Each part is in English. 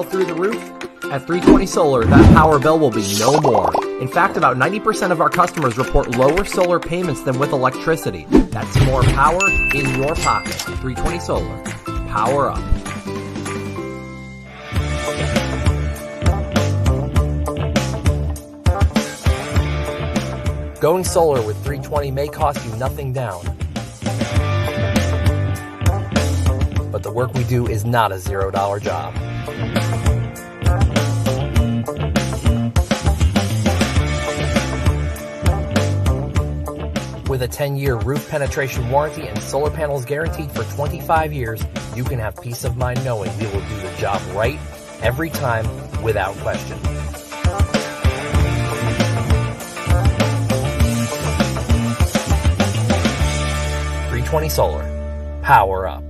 through the roof? At 320 Solar, that power bill will be no more. In fact, about 90% of our customers report lower solar payments than with electricity. That's more power in your pocket. 320 Solar. Power up. Going solar with 320 may cost you nothing down. But the work we do is not a $0 job. With a 10-year roof penetration warranty and solar panels guaranteed for 25 years, you can have peace of mind knowing we will do the job right every time without question. Solar. Power up.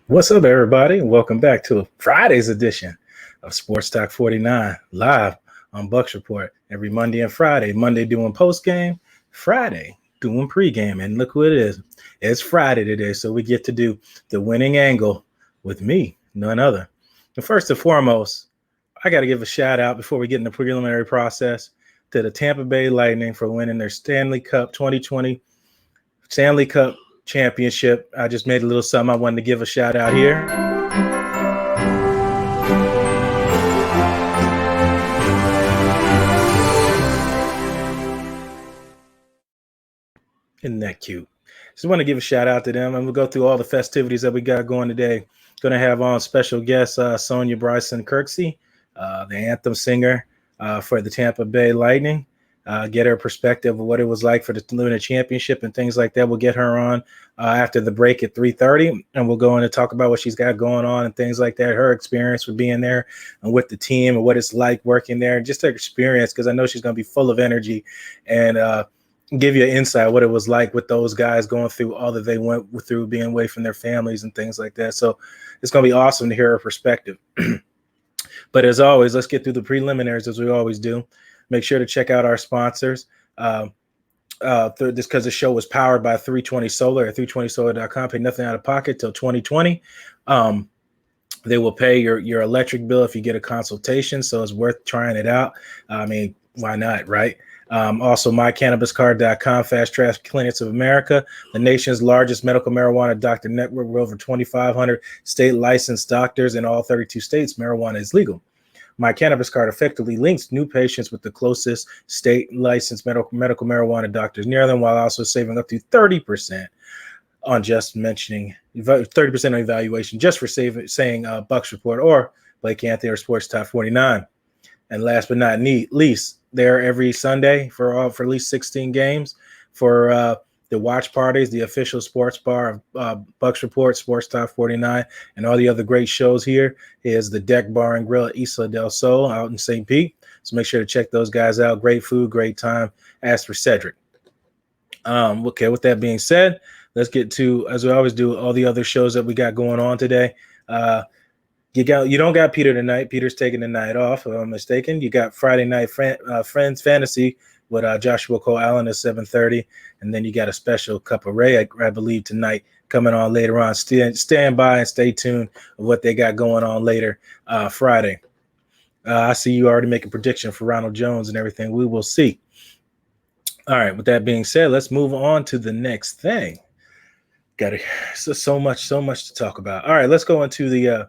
What's up, everybody? Welcome back to Friday's edition of Sports Talk 49 live on Bucks Report every Monday and Friday. Monday doing post game, Friday doing pregame, and look who it is. It's Friday today, so we get to do the winning angle with me, none other. And first and foremost, I got to give a shout out before we get in the preliminary process to the Tampa Bay Lightning for winning their Stanley Cup 2020 Stanley Cup championship. I just made a little something I wanted to give a shout out here. Isn't that cute? Just want to give a shout out to them, and we'll go through all the festivities that we got going today. Going to have on special guest Sonya Bryson-Kirksey, the anthem singer for the Tampa Bay Lightning. Get her perspective of what it was like for the Luna Championship and things like that. We'll get her on after the break at 3:30, and we'll go in and talk about what she's got going on and things like that, her experience with being there and with the team and what it's like working there, just her experience, because I know she's going to be full of energy and give you an insight what it was like with those guys going through all that they went through, being away from their families and things like that. So it's going to be awesome to hear her perspective. But as always, let's get through the preliminaries as we always do. Make sure to check out our sponsors. Just because the show was powered by 320 Solar at 320solar.com. Pay nothing out of pocket till 2020. They will pay your electric bill if you get a consultation, so it's worth trying it out. I mean, why not, right? Also, mycannabiscard.com, Fast Track Clinics of America, the nation's largest medical marijuana doctor network with over 2,500 state licensed doctors in all 32 states. Marijuana is legal. My Cannabis Card effectively links new patients with the closest state licensed medical marijuana doctors near them, while also saving up to 30% on just mentioning 30% on evaluation just for saying Bucks Report or Blake Anthony or Sports Top 49. And last but not least, they're every Sunday for at least 16 games for the watch parties, the official sports bar of Bucks Report, Sports Top 49, and all the other great shows here is the Deck Bar and Grill at Isla del Sol out in St. Pete. So make sure to check those guys out. Great food, great time. Ask for Cedric. Okay, with that being said, let's get to, as we always do, all the other shows that we got going on today. You don't got Peter tonight. Peter's taking the night off, if I'm mistaken. You got Friday Night Friends Fantasy with Joshua Cole Allen at 7:30, and then you got a special Cup of Ray, I believe, tonight coming on later on. Stand by and stay tuned of what they got going on later Friday. I see you already making prediction for Ronald Jones and everything. We will see. All right, with that being said, let's move on to the next thing. So much to talk about. All right, let's go into the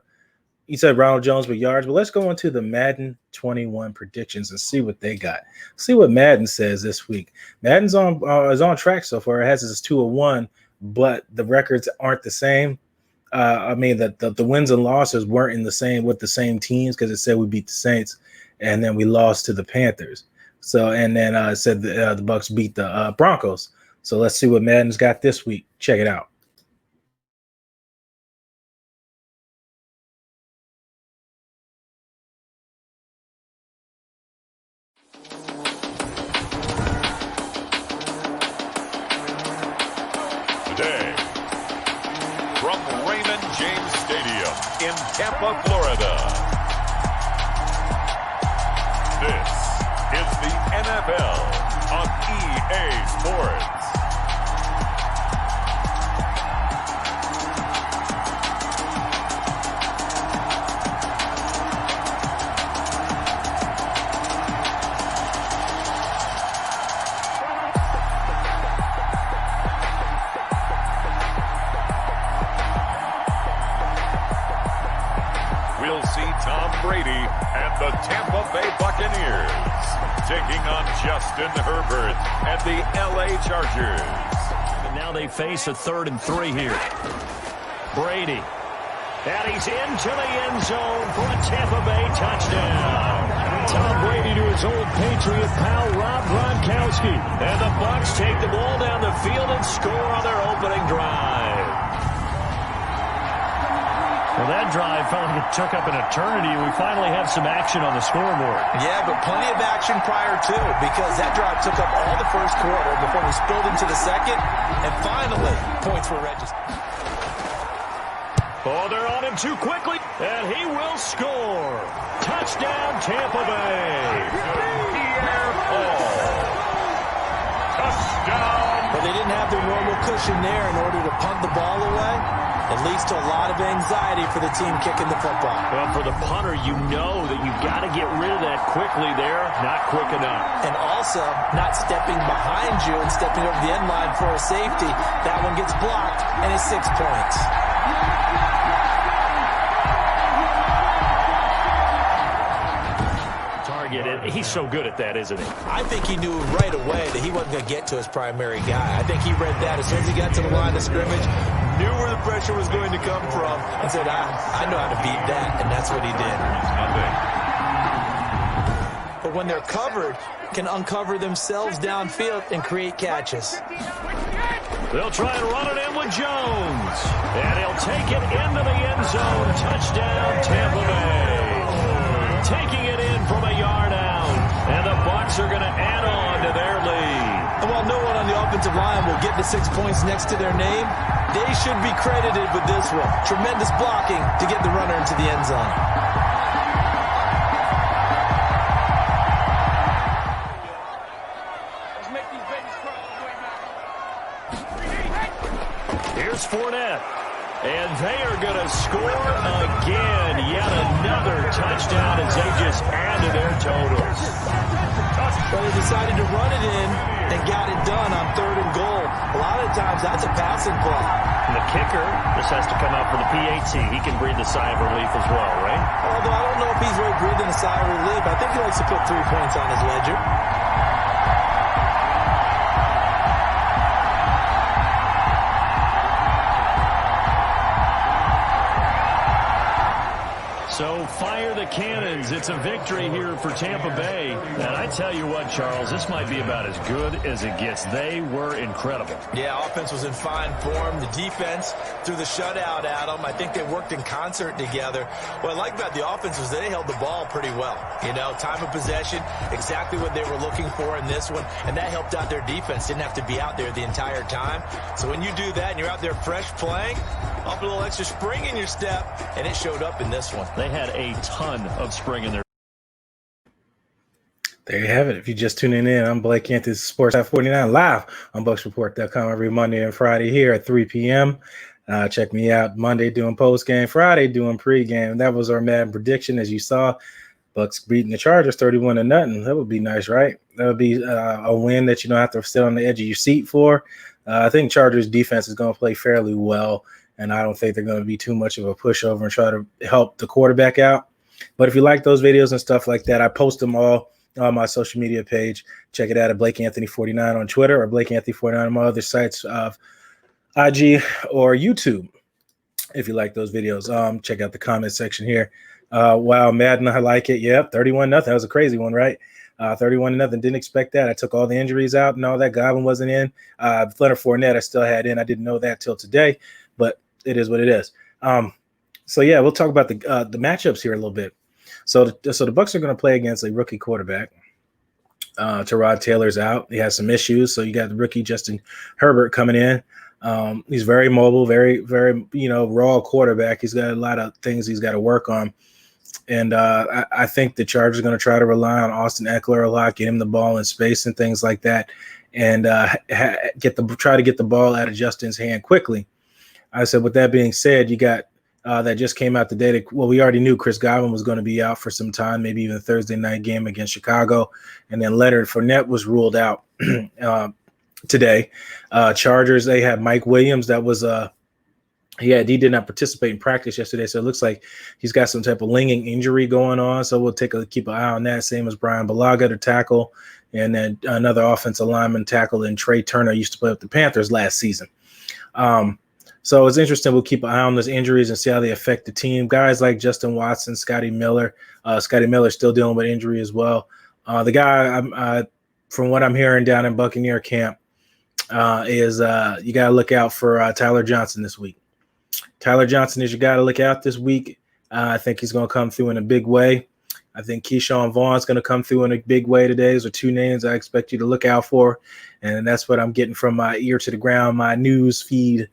you said Ronald Jones with yards, but let's go into the Madden 21 predictions and see what they got. See what Madden says this week. Madden's is on track so far. It has its 2-1, but the records aren't the same. I mean, the wins and losses weren't in the same with the same teams, because it said we beat the Saints and then we lost to the Panthers. So, and then it said the Bucks beat the Broncos. So let's see what Madden's got this week. Check it out. In Tampa, Florida. This is the NFL on EA Sports. We'll see Tom Brady and the Tampa Bay Buccaneers taking on Justin Herbert and the LA Chargers. And now they face a 3rd and 3 here. Brady. And he's into the end zone for a Tampa Bay touchdown. Tom Brady to his old Patriot pal Rob Gronkowski. And the Bucs take the ball down the field and score on their opening drive. Well, that drive took up an eternity. We finally have some action on the scoreboard. Yeah, but plenty of action prior to, because that drive took up all the first quarter before we spilled into the second, and finally, points were registered. Oh, they're on him too quickly, and he will score. Touchdown, Tampa Bay. Touchdown. But they didn't have their normal cushion there in order to punt the ball away. It leads to a lot of anxiety for the team kicking the football. Well, for the punter, you know that you've got to get rid of that quickly there. Not quick enough. And also, not stepping behind you and stepping over the end line for a safety. That one gets blocked, and it's 6 points. Target, he's so good at that, isn't he? I think he knew right away that he wasn't going to get to his primary guy. I think he read that as soon as he got to the line of scrimmage, knew where the pressure was going to come from, and said, I know how to beat that, and that's what he did. But when they're covered, can uncover themselves downfield and create catches. They'll try and run it in with Jones, and he'll take it into the end zone. Touchdown, Tampa Bay. Taking it in from a yard out, and the Bucs are going to add on to their lead. And while no one on the offensive line will get the 6 points next to their name, they should be credited with this one. Tremendous blocking to get the runner into the end zone. Here's Fournette, and they are going to score again. Yet another touchdown as they just add to their totals. Well, they decided to run it in and got it done on 3rd and goal. A lot of times that's a passing play. And the kicker, this has to come out for the PAT. He can breathe a sigh of relief as well, right? Although I don't know if he's really breathing a sigh of relief. I think he likes to put 3 points on his ledger. So fire the cannons. It's a victory here for Tampa Bay. And I tell you what, Charles, this might be about as good as it gets. They were incredible. Yeah, offense was in fine form. The defense threw the shutout at them. I think they worked in concert together. What I like about the offense was they held the ball pretty well. You know, time of possession, exactly what they were looking for in this one. And that helped out their defense. Didn't have to be out there the entire time. So when you do that and you're out there fresh playing, up a little extra spring in your step, and it showed up in this one. They had a ton of spring in their. There you have it. If you're just tuning in, I'm Blake Anthony, Sports Talk49 live on BucsReport.com every Monday and Friday here at 3 p.m. Check me out Monday doing post-game, Friday doing pre-game. That was our Madden prediction, as you saw. Bucs beating the Chargers 31-0. That would be nice, right? That would be a win that you don't have to sit on the edge of your seat for. I think Chargers defense is going to play fairly well, and I don't think they're going to be too much of a pushover and try to help the quarterback out. But if you like those videos and stuff like that, I post them all on my social media page. Check it out at Blake Anthony 49 on Twitter or Blake Anthony 49 on my other sites of IG or YouTube. If you like those videos, check out the comment section here. Wow, Madden, I like it. Yep, 31-0. That was a crazy one, right? 31-0. Didn't expect that. I took all the injuries out and all that. Godwin wasn't in. Leonard Fournette I still had in. I didn't know that till today, but it is what it is. So yeah, we'll talk about the matchups here a little bit. So the Bucs are going to play against a rookie quarterback. Tyrod Taylor's out. He has some issues. So you got the rookie Justin Herbert coming in. He's very mobile, very, very, raw quarterback. He's got a lot of things he's got to work on. And I think the Chargers are going to try to rely on Austin Eckler a lot, get him the ball in space and things like that, and try to get the ball out of Justin's hand quickly. I said, with that being said, you got that just came out today. We already knew Chris Godwin was going to be out for some time, maybe even a Thursday night game against Chicago. And then Leonard Fournette was ruled out today. Chargers, they had Mike Williams. That was he did not participate in practice yesterday, so it looks like he's got some type of lingering injury going on. So we'll keep an eye on that. Same as Brian Bulaga, the tackle, and then another offensive lineman tackle, and Trey Turner used to play with the Panthers last season. So it's interesting. We'll keep an eye on those injuries and see how they affect the team. Guys like Justin Watson, Scotty Miller. Scotty Miller still dealing with injury as well. The guy, from what I'm hearing down in Buccaneer camp, is you got to look out for Tyler Johnson this week. Tyler Johnson is you got to look out this week. I think he's going to come through in a big way. I think Keyshawn Vaughn's going to come through in a big way today. Those are two names I expect you to look out for, and that's what I'm getting from my ear to the ground, my news feed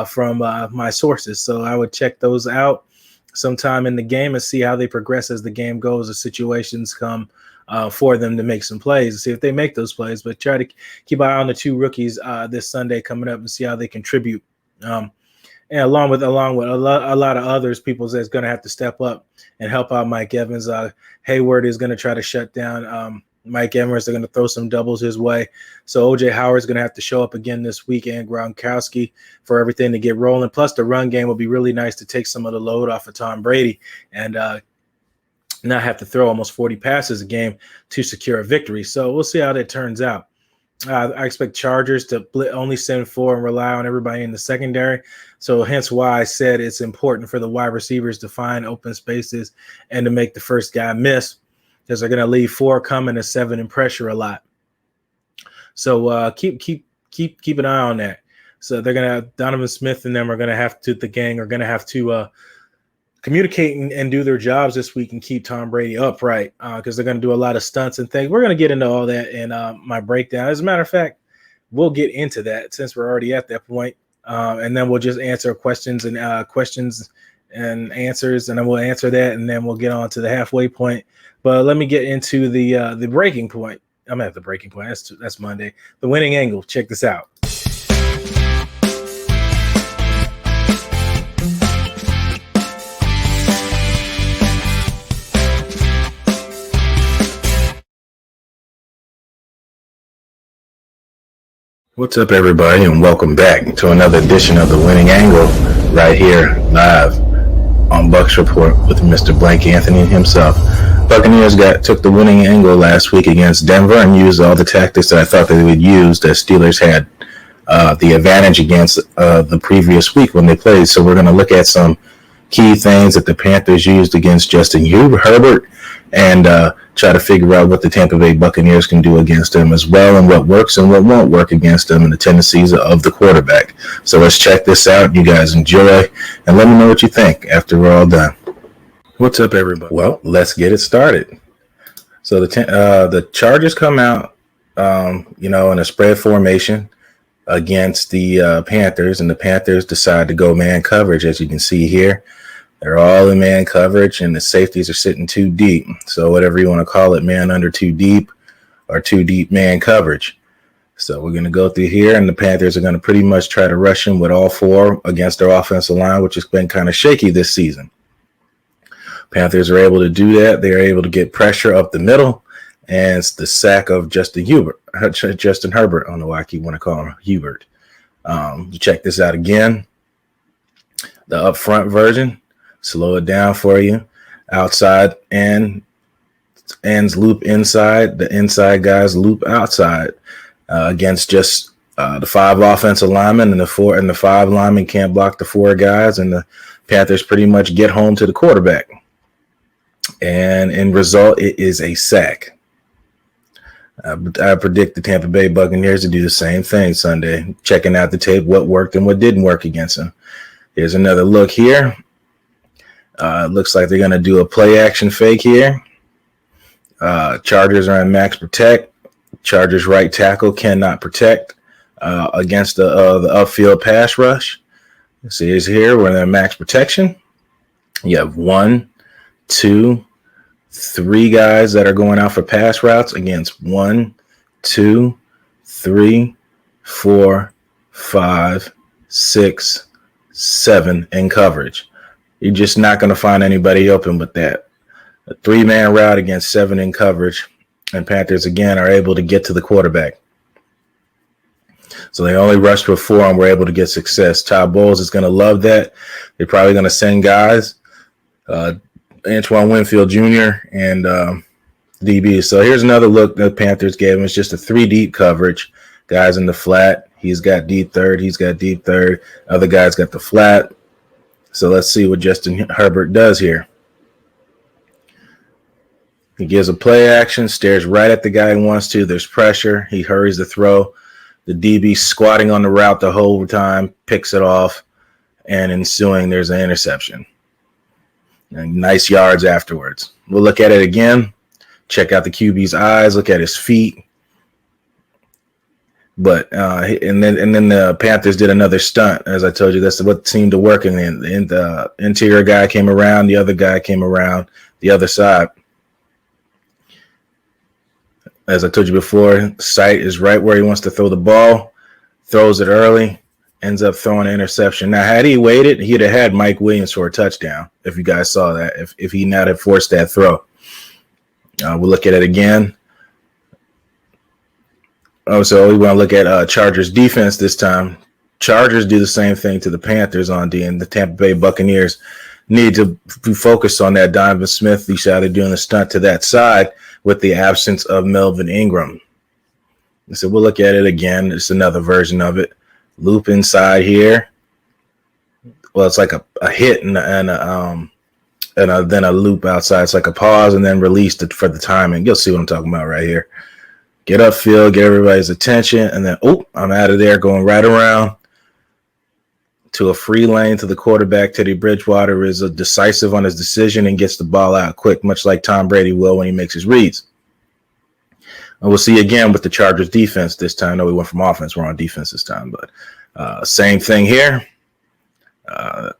from my sources. So I would check those out sometime in the game and see how they progress as the game goes, as situations come for them to make some plays and see if they make those plays. But try to keep an eye on the 2 rookies this Sunday coming up and see how they contribute. And along with a lot of others, people that's going to have to step up and help out Mike Evans. Hayward is going to try to shut down Mike Evans. They're going to throw some doubles his way. So O.J. Howard's going to have to show up again this week, and Gronkowski, for everything to get rolling. Plus, the run game will be really nice to take some of the load off of Tom Brady and not have to throw almost 40 passes a game to secure a victory. So we'll see how that turns out. I expect Chargers to only send 4 and rely on everybody in the secondary. So hence why I said it's important for the wide receivers to find open spaces and to make the first guy miss, because they're going to leave 4 coming to 7 and pressure a lot. So keep an eye on that. So they're going to Donovan Smith and them are going to have to, the gang are going to have to communicate and do their jobs this week and keep Tom Brady upright, because they're going to do a lot of stunts and things. We're going to get into all that in my breakdown. As a matter of fact, we'll get into that since we're already at that point. And then we'll just answer questions and answers, and then we'll answer that, and then we'll get on to the halfway point. But let me get into the breaking point. I'm at the breaking point. That's Monday. The winning angle. Check this out. What's up, everybody, and welcome back to another edition of The Winning Angle right here live on Bucks Report with Mr. Blank Anthony himself. Buccaneers took the winning angle last week against Denver and used all the tactics that I thought they would use. The Steelers had the advantage against the previous week when they played. So we're going to look at some key things that the Panthers used against Justin Herbert and try to figure out what the Tampa Bay Buccaneers can do against them as well, and what works and what won't work against them, and the tendencies of the quarterback. So let's check this out. You guys enjoy, and let me know what you think after we're all done. What's up, everybody? Well, let's get it started. So the Chargers come out, in a spread formation against the Panthers, and the Panthers decide to go man coverage, as you can see here. They're all in man coverage, and the safeties are sitting too deep. So whatever you want to call it, man under too deep or too deep man coverage. So we're going to go through here, and the Panthers are going to pretty much try to rush him with all 4 against their offensive line, which has been kind of shaky this season. Panthers are able to do that. They are able to get pressure up the middle, and it's the sack of Justin Herbert. I don't know why I keep want to call him Hubert. Check this out again. The up front version. Slow it down for you. Outside ends loop inside. The inside guys loop outside against just the 5 offensive linemen, and the 5 linemen can't block the 4 guys, and the Panthers pretty much get home to the quarterback. And in result, it is a sack. I predict the Tampa Bay Buccaneers to do the same thing Sunday, checking out the tape, what worked and what didn't work against them. Here's another look here. It looks like they're going to do a play action fake here. Chargers are in max protect. Chargers right tackle cannot protect against the upfield pass rush. See, it's here we're in their max protection. You have 1, 2, 3 guys that are going out for pass routes against 1, 2, 3, 4, 5, 6, 7 in coverage. You're just not going to find anybody open with that. A 3-man route against 7 in coverage, and Panthers again are able to get to the quarterback. So they only rushed with 4 and were able to get success. Todd Bowles is going to love that. They're probably going to send guys, Antoine Winfield Jr. and DB. So here's another look that Panthers gave him. It's just a 3 deep coverage. Guys in the flat. He's got deep third. He's got deep third. Other guys got the flat. So let's see what Justin Herbert does here. He gives a play action, stares right at the guy he wants to. There's pressure. He hurries the throw. The DB squatting on the route the whole time, picks it off, and ensuing there's an interception. And nice yards afterwards. We'll look at it again. Check out the QB's eyes. Look at his feet. But and then the Panthers did another stunt. As I told you, that's what seemed to work. And then the interior guy came around, the other guy came around the other side. As I told you before, sight is right where he wants to throw the ball, throws it early, ends up throwing an interception. Now, had he waited, he'd have had Mike Williams for a touchdown, if you guys saw that, if he not had forced that throw. We'll look at it again. So we want to look at Chargers defense this time. Chargers do the same thing to the Panthers on D, and the Tampa Bay Buccaneers need to be focused on that. Donovan Smith, you saw they're doing a stunt to that side with the absence of Melvin Ingram. So we'll look at it again. It's another version of it. Loop inside here. Well, it's like a hit and then a loop outside. It's like a pause and then release for the timing. You'll see what I'm talking about right here. Get upfield, get everybody's attention, and then, I'm out of there, going right around to a free lane to the quarterback. Teddy Bridgewater is decisive on his decision and gets the ball out quick, much like Tom Brady will when he makes his reads. And we'll see again with the Chargers defense this time. I know we went from offense. We're on defense this time, but same thing here. And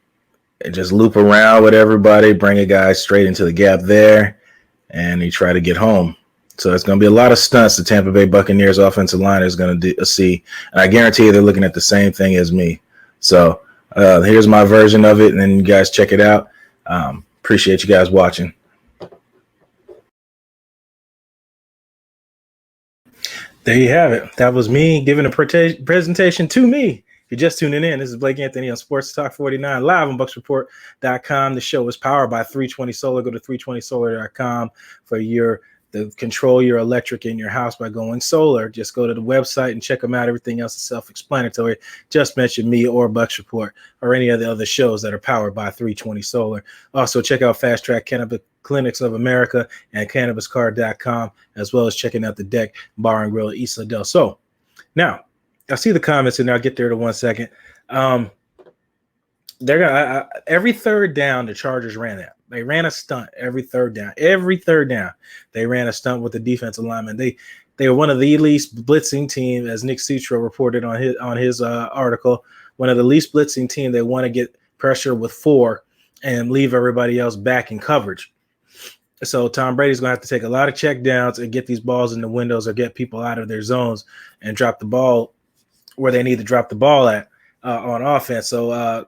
just loop around with everybody, bring a guy straight into the gap there, and he try to get home. So it's going to be a lot of stunts the Tampa Bay Buccaneers offensive line is going to see. And I guarantee you they're looking at the same thing as me. So here's my version of it, and then you guys check it out. Appreciate you guys watching. There you have it. That was me giving a presentation to me. If you're just tuning in, this is Blake Anthony on Sports Talk 49 live on BucksReport.com. The show is powered by 320 Solar. Go to 320solar.com for to control your electric in your house by going solar. Just go to the website and check them out. Everything else is self-explanatory. Just mention me or Bucks Report or any of the other shows that are powered by 320 Solar. Also, check out Fast Track Cannabis Clinics of America and CannabisCard.com, as well as checking out the Deck Bar and Grill at Isla Del. So now I see the comments in there. I'll get there in 1 second. They're gonna every third down the Chargers ran that. They ran a stunt every third down. Every third down, they ran a stunt with the defensive lineman. They were one of the least blitzing team, as Nick Citro reported on his article. One of the least blitzing team. They want to get pressure with 4 and leave everybody else back in coverage. So Tom Brady's going to have to take a lot of check downs and get these balls in the windows or get people out of their zones and drop the ball where they need to drop the ball at on offense. So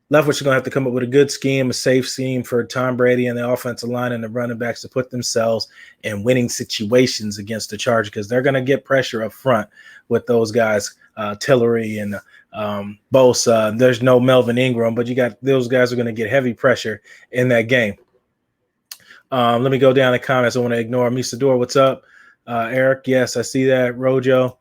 Leftwich is going to have to come up with a good scheme, a safe scheme for Tom Brady and the offensive line and the running backs to put themselves in winning situations against the Chargers, because they're going to get pressure up front with those guys, Tillery and Bosa. There's no Melvin Ingram, but you got those guys are going to get heavy pressure in that game. Let me go down the comments. I want to ignore Misador. What's up? Eric, yes, I see that. Rojo,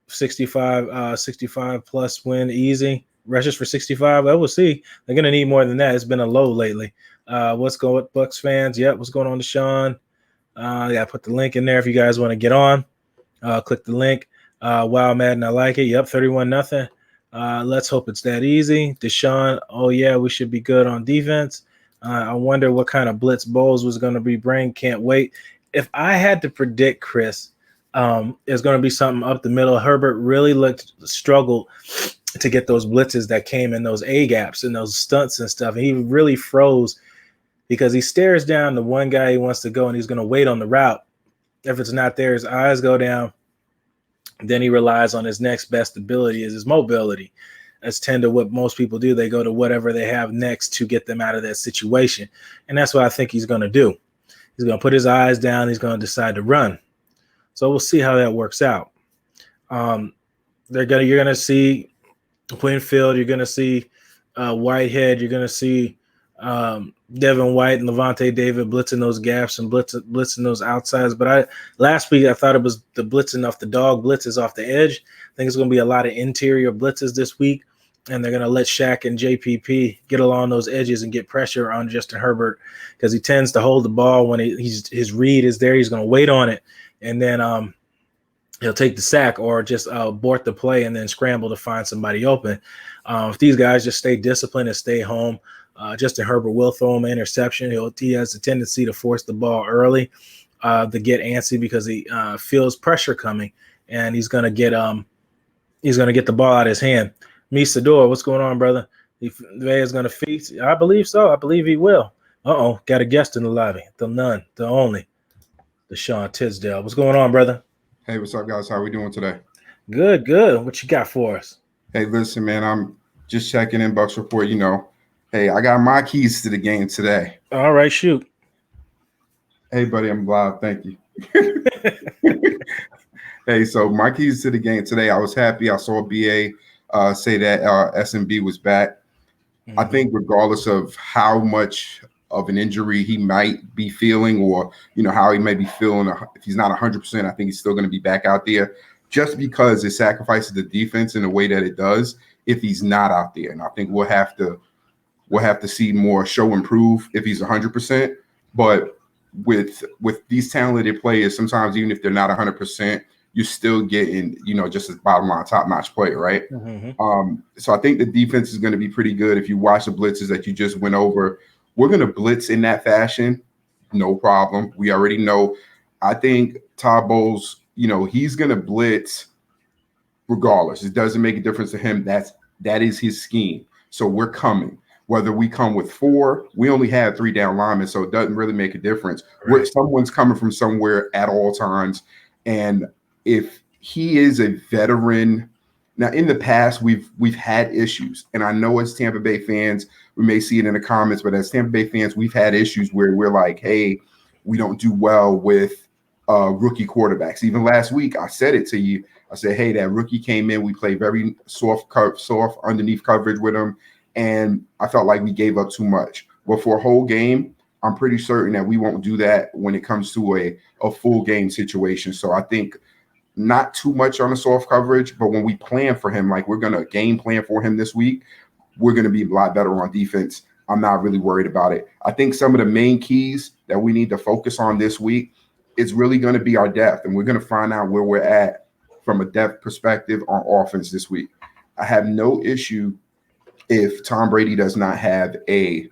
65 plus win, easy. Rushes for 65. Well, we'll see. They're going to need more than that. It's been a low lately. What's going with Bucks fans? Yep. What's going on to Sean? Yeah, I put the link in there if you guys want to get on. Click the link. Wow, Madden, I like it. Yep, 31-0. Let's hope it's that easy. Deshaun, oh, yeah, we should be good on defense. I wonder what kind of blitz Bowles was going to be bring. Can't wait. If I had to predict, Chris, it's going to be something up the middle. Herbert really struggled to get those blitzes that came in those A gaps and those stunts and stuff. And he really froze because he stares down the one guy he wants to go and he's going to wait on the route. If it's not there, his eyes go down. Then he relies on his next best ability is his mobility. That's tend to what most people do. They go to whatever they have next to get them out of that situation. And that's what I think he's going to do. He's going to put his eyes down. He's going to decide to run. So we'll see how that works out. You're going to see Winfield. You're going to see Whitehead. You're going to see Devin White and Levante David blitzing those gaps and blitzing those outsides. But last week I thought it was the blitzing off the dog blitzes off the edge. I think it's going to be a lot of interior blitzes this week, and they're going to let Shaq and JPP get along those edges and get pressure on Justin Herbert because he tends to hold the ball when his read is there. He's going to wait on it, and then he'll take the sack or just abort the play and then scramble to find somebody open. If these guys just stay disciplined and stay home, Justin Herbert will throw him an interception. He has a tendency to force the ball early to get antsy because he feels pressure coming, and he's going to get he's going to get the ball out of his hand. Misador, what's going on, brother? They is going to feast. I believe so. I believe he will. Got a guest in the lobby. The none, the only, the Sean Tisdale. What's going on, brother? Hey, what's up, guys? How we doing today? Good, good. What you got for us? Hey, listen, man, I'm just checking in Bucks Report. Hey, I got my keys to the game today. All right, shoot. Hey, buddy, I'm live. Thank you. Hey, so my keys to the game today, I was happy. I saw BA say that SMB was back. I think regardless of how much of an injury he might be feeling or, how he may be feeling, if he's not 100%, I think he's still going to be back out there just because it sacrifices the defense in the way that it does if he's not out there. And I think we'll have to see more show improve if he's 100%. But with these talented players, sometimes even if they're not 100%, you're still getting, just as bottom line, top-notch player, right? So I think the defense is going to be pretty good. If you watch the blitzes that you just went over, we're going to blitz in that fashion, no problem. We already know. I think Todd Bowles, he's going to blitz regardless. It doesn't make a difference to him. That is his scheme. So we're coming. Whether we come with 4, we only have 3 down linemen, so it doesn't really make a difference. Right. Someone's coming from somewhere at all times, and if he is a veteran, now in the past we've had issues, and I know as Tampa Bay fans we may see it in the comments, but as Tampa Bay fans we've had issues where we're like, hey, we don't do well with rookie quarterbacks. Even last week I said it to you. I said, hey, that rookie came in, we played very soft underneath coverage with him, and I felt like we gave up too much. Well, for a whole game, I'm pretty certain that we won't do that when it comes to a full game situation. So I think not too much on the soft coverage, but when we plan for him, like we're going to game plan for him this week, we're going to be a lot better on defense. I'm not really worried about it. I think some of the main keys that we need to focus on this week is really going to be our depth, and we're going to find out where we're at from a depth perspective on offense this week. I have no issue if Tom Brady does not have a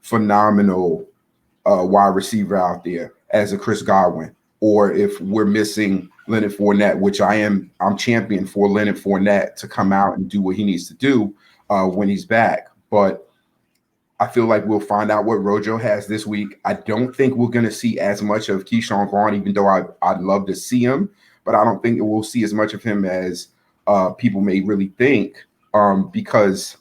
phenomenal wide receiver out there as a Chris Godwin, or if we're missing Leonard Fournette, which I'm champion for Leonard Fournette to come out and do what he needs to do when he's back. But I feel like we'll find out what Rojo has this week. I don't think we're going to see as much of Keyshawn Vaughn, even though I'd love to see him, but I don't think we'll see as much of him as people may really think because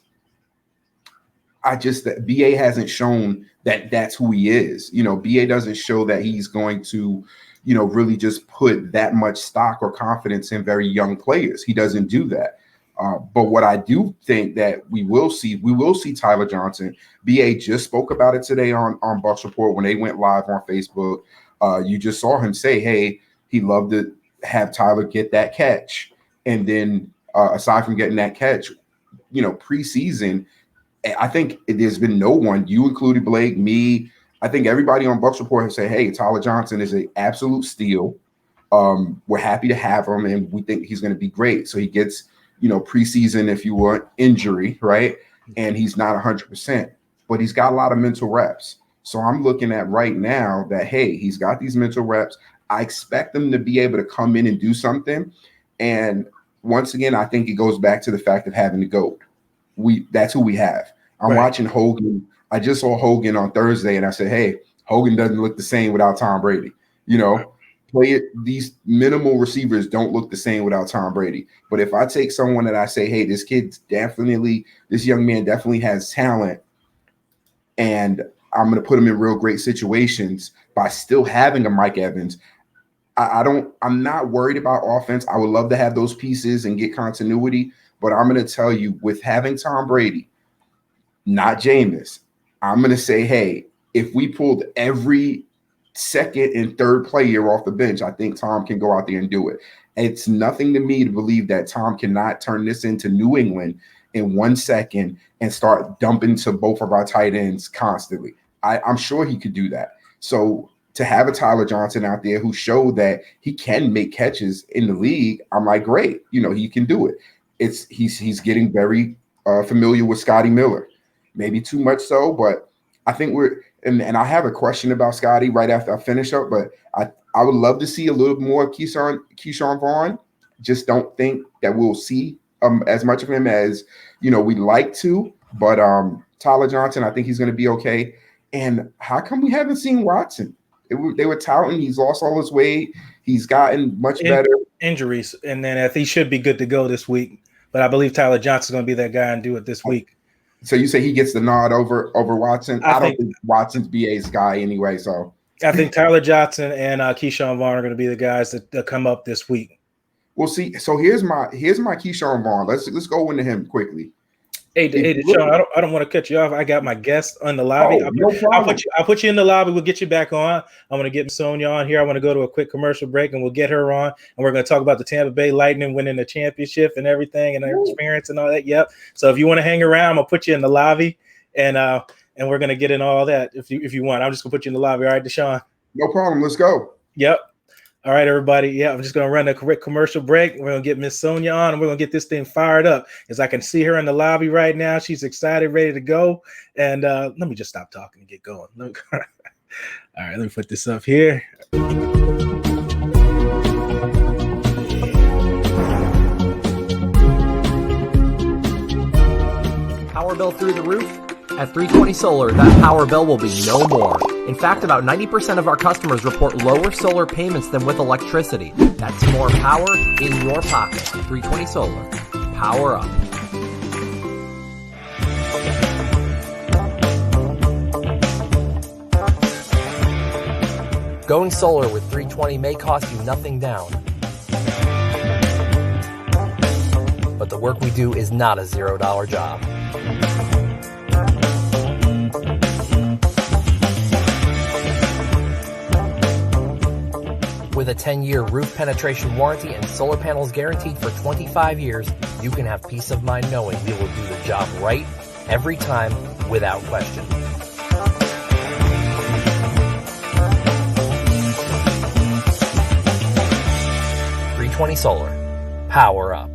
that BA hasn't shown that that's who he is. BA doesn't show that he's going to, really just put that much stock or confidence in very young players. He doesn't do that. But what I do think that we will see Tyler Johnson. BA just spoke about it today on Bucks Report when they went live on Facebook. You just saw him say, hey, he loved to have Tyler get that catch. And then aside from getting that catch, preseason, I think there's been no one, you included, Blake, me, I think everybody on Bucks Report has said, hey, Tyler Johnson is an absolute steal. We're happy to have him, and we think he's going to be great. So he gets, preseason, if you want, injury, right? And he's not 100%, but he's got a lot of mental reps. So I'm looking at right now that, hey, he's got these mental reps. I expect him to be able to come in and do something. And once again, I think it goes back to the fact of having the GOAT. That's who we have. I'm watching Hogan. I just saw Hogan on Thursday, and I said, hey, Hogan doesn't look the same without Tom Brady. These minimal receivers don't look the same without Tom Brady. But if I take someone that I say, hey, this young man definitely has talent, and I'm going to put him in real great situations by still having a Mike Evans, I'm not worried about offense. I would love to have those pieces and get continuity, but I'm going to tell you, with having Tom Brady, not Jameis, I'm going to say, hey, if we pulled every second and third player off the bench, I think Tom can go out there and do it. It's nothing to me to believe that Tom cannot turn this into New England in 1 second and start dumping to both of our tight ends constantly. I'm sure he could do that. So to have a Tyler Johnson out there who showed that he can make catches in the league, I'm like, great. He can do it. He's getting very familiar with Scotty Miller. Maybe too much so, but I think and I have a question about Scotty right after I finish up, but I would love to see a little more Keyshawn Vaughn. Just don't think that we'll see as much of him as we'd like to, but Tyler Johnson, I think he's going to be okay. And how come we haven't seen Watson? They were touting he's lost all his weight. He's gotten much better. Injuries, and then he should be good to go this week. But I believe Tyler Johnson's going to be that guy and do it this week. So you say he gets the nod over Watson? I don't think Watson's BA's guy anyway. So I think Tyler Johnson and Keyshawn Vaughn are going to be the guys that come up this week. We'll see. So here's my Keyshawn Vaughn. Let's go into him quickly. Hey, Deshaun, I don't want to cut you off. I got my guest on the lobby. I'll put you in the lobby. We'll get you back on. I'm going to get Sonya on here. I want to go to a quick commercial break, and we'll get her on. And we're going to talk about the Tampa Bay Lightning winning the championship and everything and their experience and all that. Yep. So if you want to hang around, I'm going to put you in the lobby, and we're going to get in all that if you want. I'm just going to put you in the lobby. All right, Deshaun? No problem. Let's go. Yep. All right, everybody. Yeah, I'm just going to run a quick commercial break. We're going to get Miss Sonya on, and we're going to get this thing fired up. As I can see her in the lobby right now. She's excited, ready to go. And let me just stop talking and get going. All right, let me put this up here. Power bill through the roof? At 320 Solar, that power bill will be no more. In fact, about 90% of our customers report lower solar payments than with electricity. That's more power in your pocket. 320 Solar. Power up. Going solar with 320 may cost you nothing down. But the work we do is not a $0 job. With a 10-year roof penetration warranty and solar panels guaranteed for 25 years, you can have peace of mind knowing we will do the job right every time without question. .320 Solar. Power up.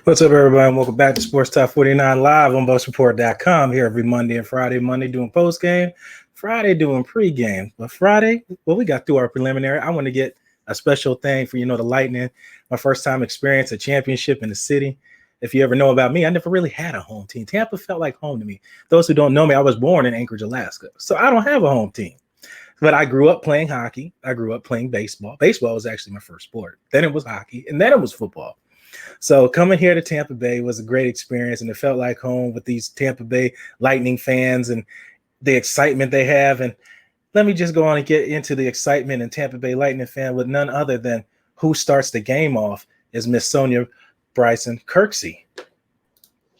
What's up, everybody, and welcome back to Sports Talk 49 live on BucksReport.com here every Monday and Friday. Monday doing post game, Friday doing pre-game. But Friday, well, we got through our preliminary. I want to get a special thing for, the Lightning, my first time experience a championship in the city. If you ever know about me, I never really had a home team. Tampa felt like home to me. Those who don't know me, I was born in Anchorage, Alaska. So I don't have a home team. But I grew up playing hockey. I grew up playing baseball. Baseball was actually my first sport. Then it was hockey, and then it was football. So coming here to Tampa Bay was a great experience, and it felt like home with these Tampa Bay Lightning fans and the excitement they have. And let me just go on and get into the excitement and Tampa Bay Lightning fan with none other than who starts the game off is Miss Sonya Bryson-Kirksey.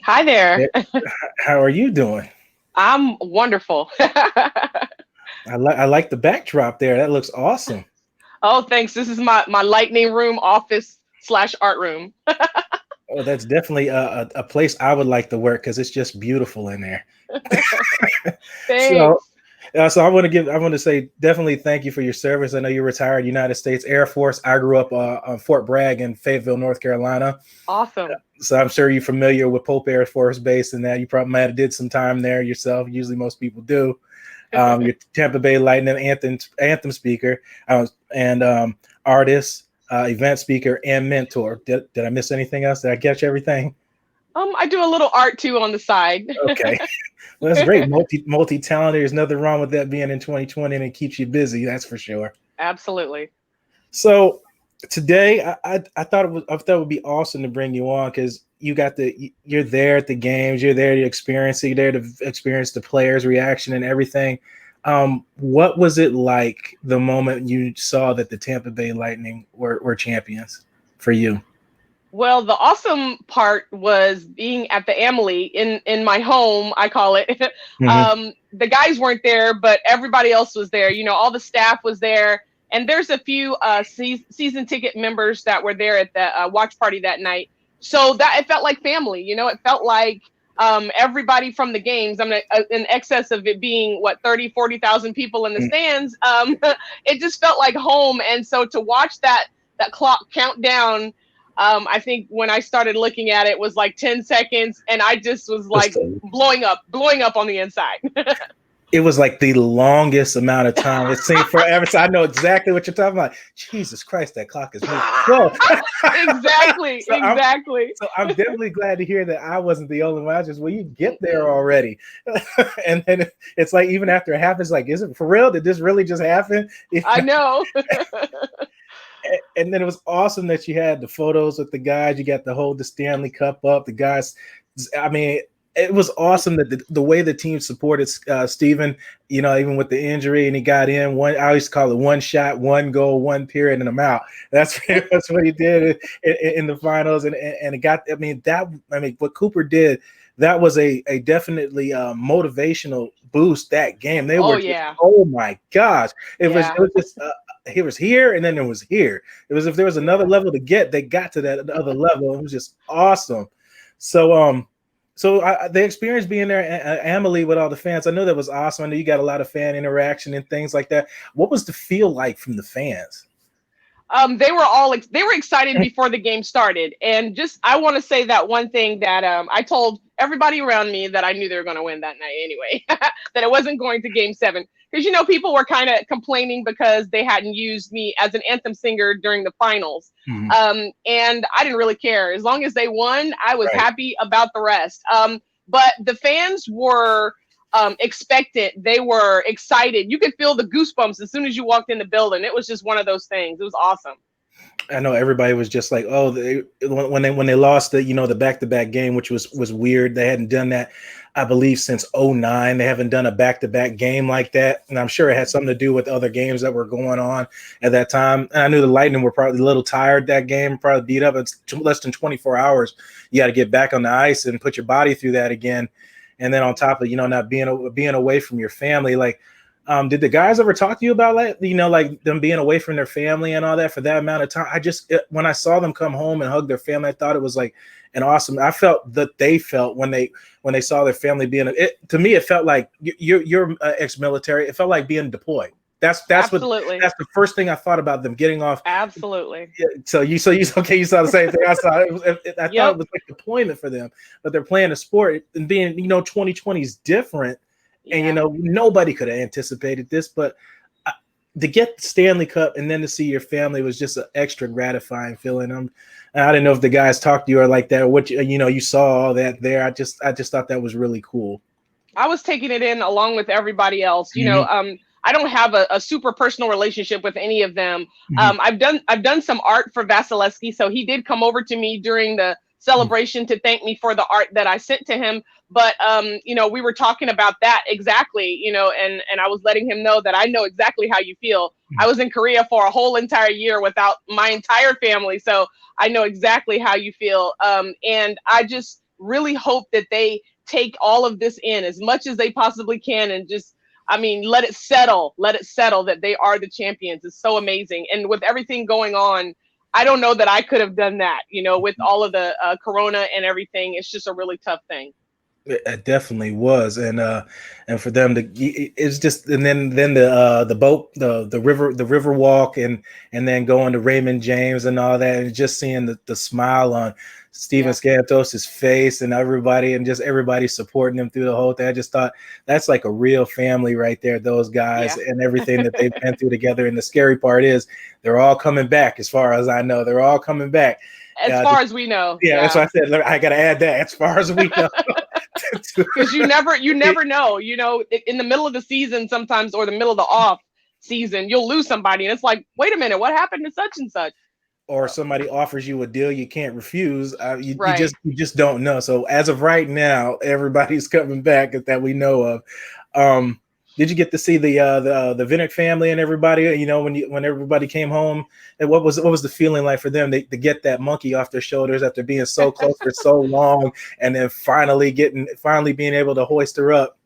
Hi there. How are you doing? I'm wonderful. I like the backdrop there. That looks awesome. Oh, thanks. This is my Lightning room office / art room. Oh, that's definitely a place I would like to work because it's just beautiful in there. So, Thanks. so I want to say definitely thank you for your service. I know you're retired United States Air Force. I grew up on Fort Bragg in Fayetteville, North Carolina. Awesome. So I'm sure you're familiar with Pope Air Force Base and that you probably might have did some time there yourself. Usually most people do. You're Tampa Bay Lightning anthem speaker and artist, event speaker, and mentor. Did I miss anything else? Did I catch everything? I do a little art too on the side. Okay. Well, that's great. Multi-talented. There's nothing wrong with that being in 2020 and it keeps you busy. That's for sure. Absolutely. So today I thought it would be awesome to bring you on because you're there at the games, you're there to experience it, you're there to experience the players' reaction and everything. What was it like the moment you saw that the Tampa Bay Lightning were champions for you? Well, the awesome part was being at the Amalie in my home, I call it. Mm-hmm. The guys weren't there, but everybody else was there. All the staff was there. And there's a few season ticket members that were there at the watch party that night. So that it felt like family. It felt like everybody from the games. In excess of it being 40,000 people in the stands. It just felt like home. And so to watch that clock count down, I think when I started looking at it was like 10 seconds, and I just was like blowing up on the inside. It was like the longest amount of time. It seemed forever. So I know exactly what you're talking about. Jesus Christ, that clock is moving slow. Exactly. I'm definitely glad to hear that I wasn't the only one. I just, you get there already. And then it's like, even after it happens, like, is it for real? Did this really just happen? I know. And then it was awesome that you had the photos with the guys. You got to hold the Stanley Cup up. The guys, I mean, it was awesome that the way the team supported Steven, even with the injury, and he got in I always call it one shot, one goal, one period, and I'm out. That's what he did in the finals. And it got, what Cooper did, that was a definitely motivational boost that game. They were, oh my gosh. It was just, he was here, and then it was here. It was, if there was another level to get, they got to that other level. It was just awesome. So, the experience being there at Amalie with all the fans, I know that was awesome. I know you got a lot of fan interaction and things like that. What was the feel like from the fans? They were excited before the game started. And I want to say that one thing that I told everybody around me that I knew they were going to win that night anyway, that it wasn't going to game 7. Because, people were kind of complaining because they hadn't used me as an anthem singer during the finals. Mm-hmm. And I didn't really care. As long as they won, I was happy about the rest. But the fans were expectant. They were excited. You could feel the goosebumps as soon as you walked in the building. It was just one of those things. It was awesome. I know everybody was just like, oh, when they lost the back-to-back game, which was weird. They hadn't done that, I believe, since 2009. They haven't done a back-to-back game like that. And I'm sure it had something to do with other games that were going on at that time. And I knew the Lightning were probably a little tired that game, probably beat up. It's less than 24 hours. You got to get back on the ice and put your body through that again. And then on top of, not being away from your family, like, did the guys ever talk to you about like them being away from their family and all that for that amount of time? When I saw them come home and hug their family, I thought it was like an awesome. I felt that they felt when they saw their family to me, it felt like you're ex-military. It felt like being deployed. That's Absolutely. That's the first thing I thought about them getting off. Absolutely. So you saw the same thing I saw. I thought it was like deployment for them, but they're playing a sport and being 2020 is different. And, nobody could have anticipated this, but to get the Stanley Cup and then to see your family was just an extra gratifying feeling. I didn't know if the guys talked to you or like that, or what, you saw all that there. I just thought that was really cool. I was taking it in along with everybody else. I don't have a super personal relationship with any of them. Mm-hmm. I've done some art for Vasilevsky. So he did come over to me during the celebration to thank me for the art that I sent to him. But, we were talking about that exactly, and I was letting him know that I know exactly how you feel. I was in Korea for a whole entire year without my entire family. So I know exactly how you feel. And I just really hope that they take all of this in as much as they possibly can and just, let it settle that they are the champions. It's so amazing. And with everything going on, I don't know that I could have done that, with all of the corona and everything. It's just a really tough thing. It definitely was, and for them to, it's just, and then the boat, the river walk, and then going to Raymond James and all that, and just seeing the smile on Steven Scantos' face and everybody, and just everybody supporting him through the whole thing. I just thought that's like a real family right there, those guys, and everything that they've been through together. And the scary part is they're all coming back, as far as I know. They're all coming back. As far as we know. Yeah, that's why I said I got to add that, as far as we know. Because you never know, in the middle of the season sometimes, or the middle of the off season, you'll lose somebody, and it's like, wait a minute, what happened to such and such? Or somebody offers you a deal you can't refuse. You just don't know. So as of right now, everybody's coming back that we know of. Did you get to see the Vinnick family and everybody? When everybody came home, and what was the feeling like for them to get that monkey off their shoulders after being so close for so long, and then finally being able to hoist her up?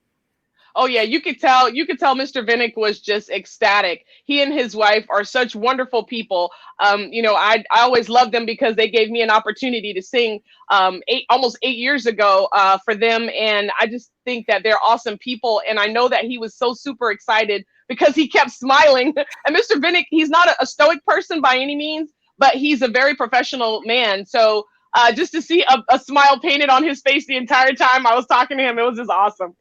Oh yeah, you could tell Mr. Vinnick was just ecstatic. He and his wife are such wonderful people. I always loved them because they gave me an opportunity to sing almost 8 years ago for them, and I just think that they're awesome people. And I know that he was so super excited because he kept smiling. And Mr. Vinnick, he's not a stoic person by any means, but he's a very professional man. So just to see a smile painted on his face the entire time I was talking to him, it was just awesome.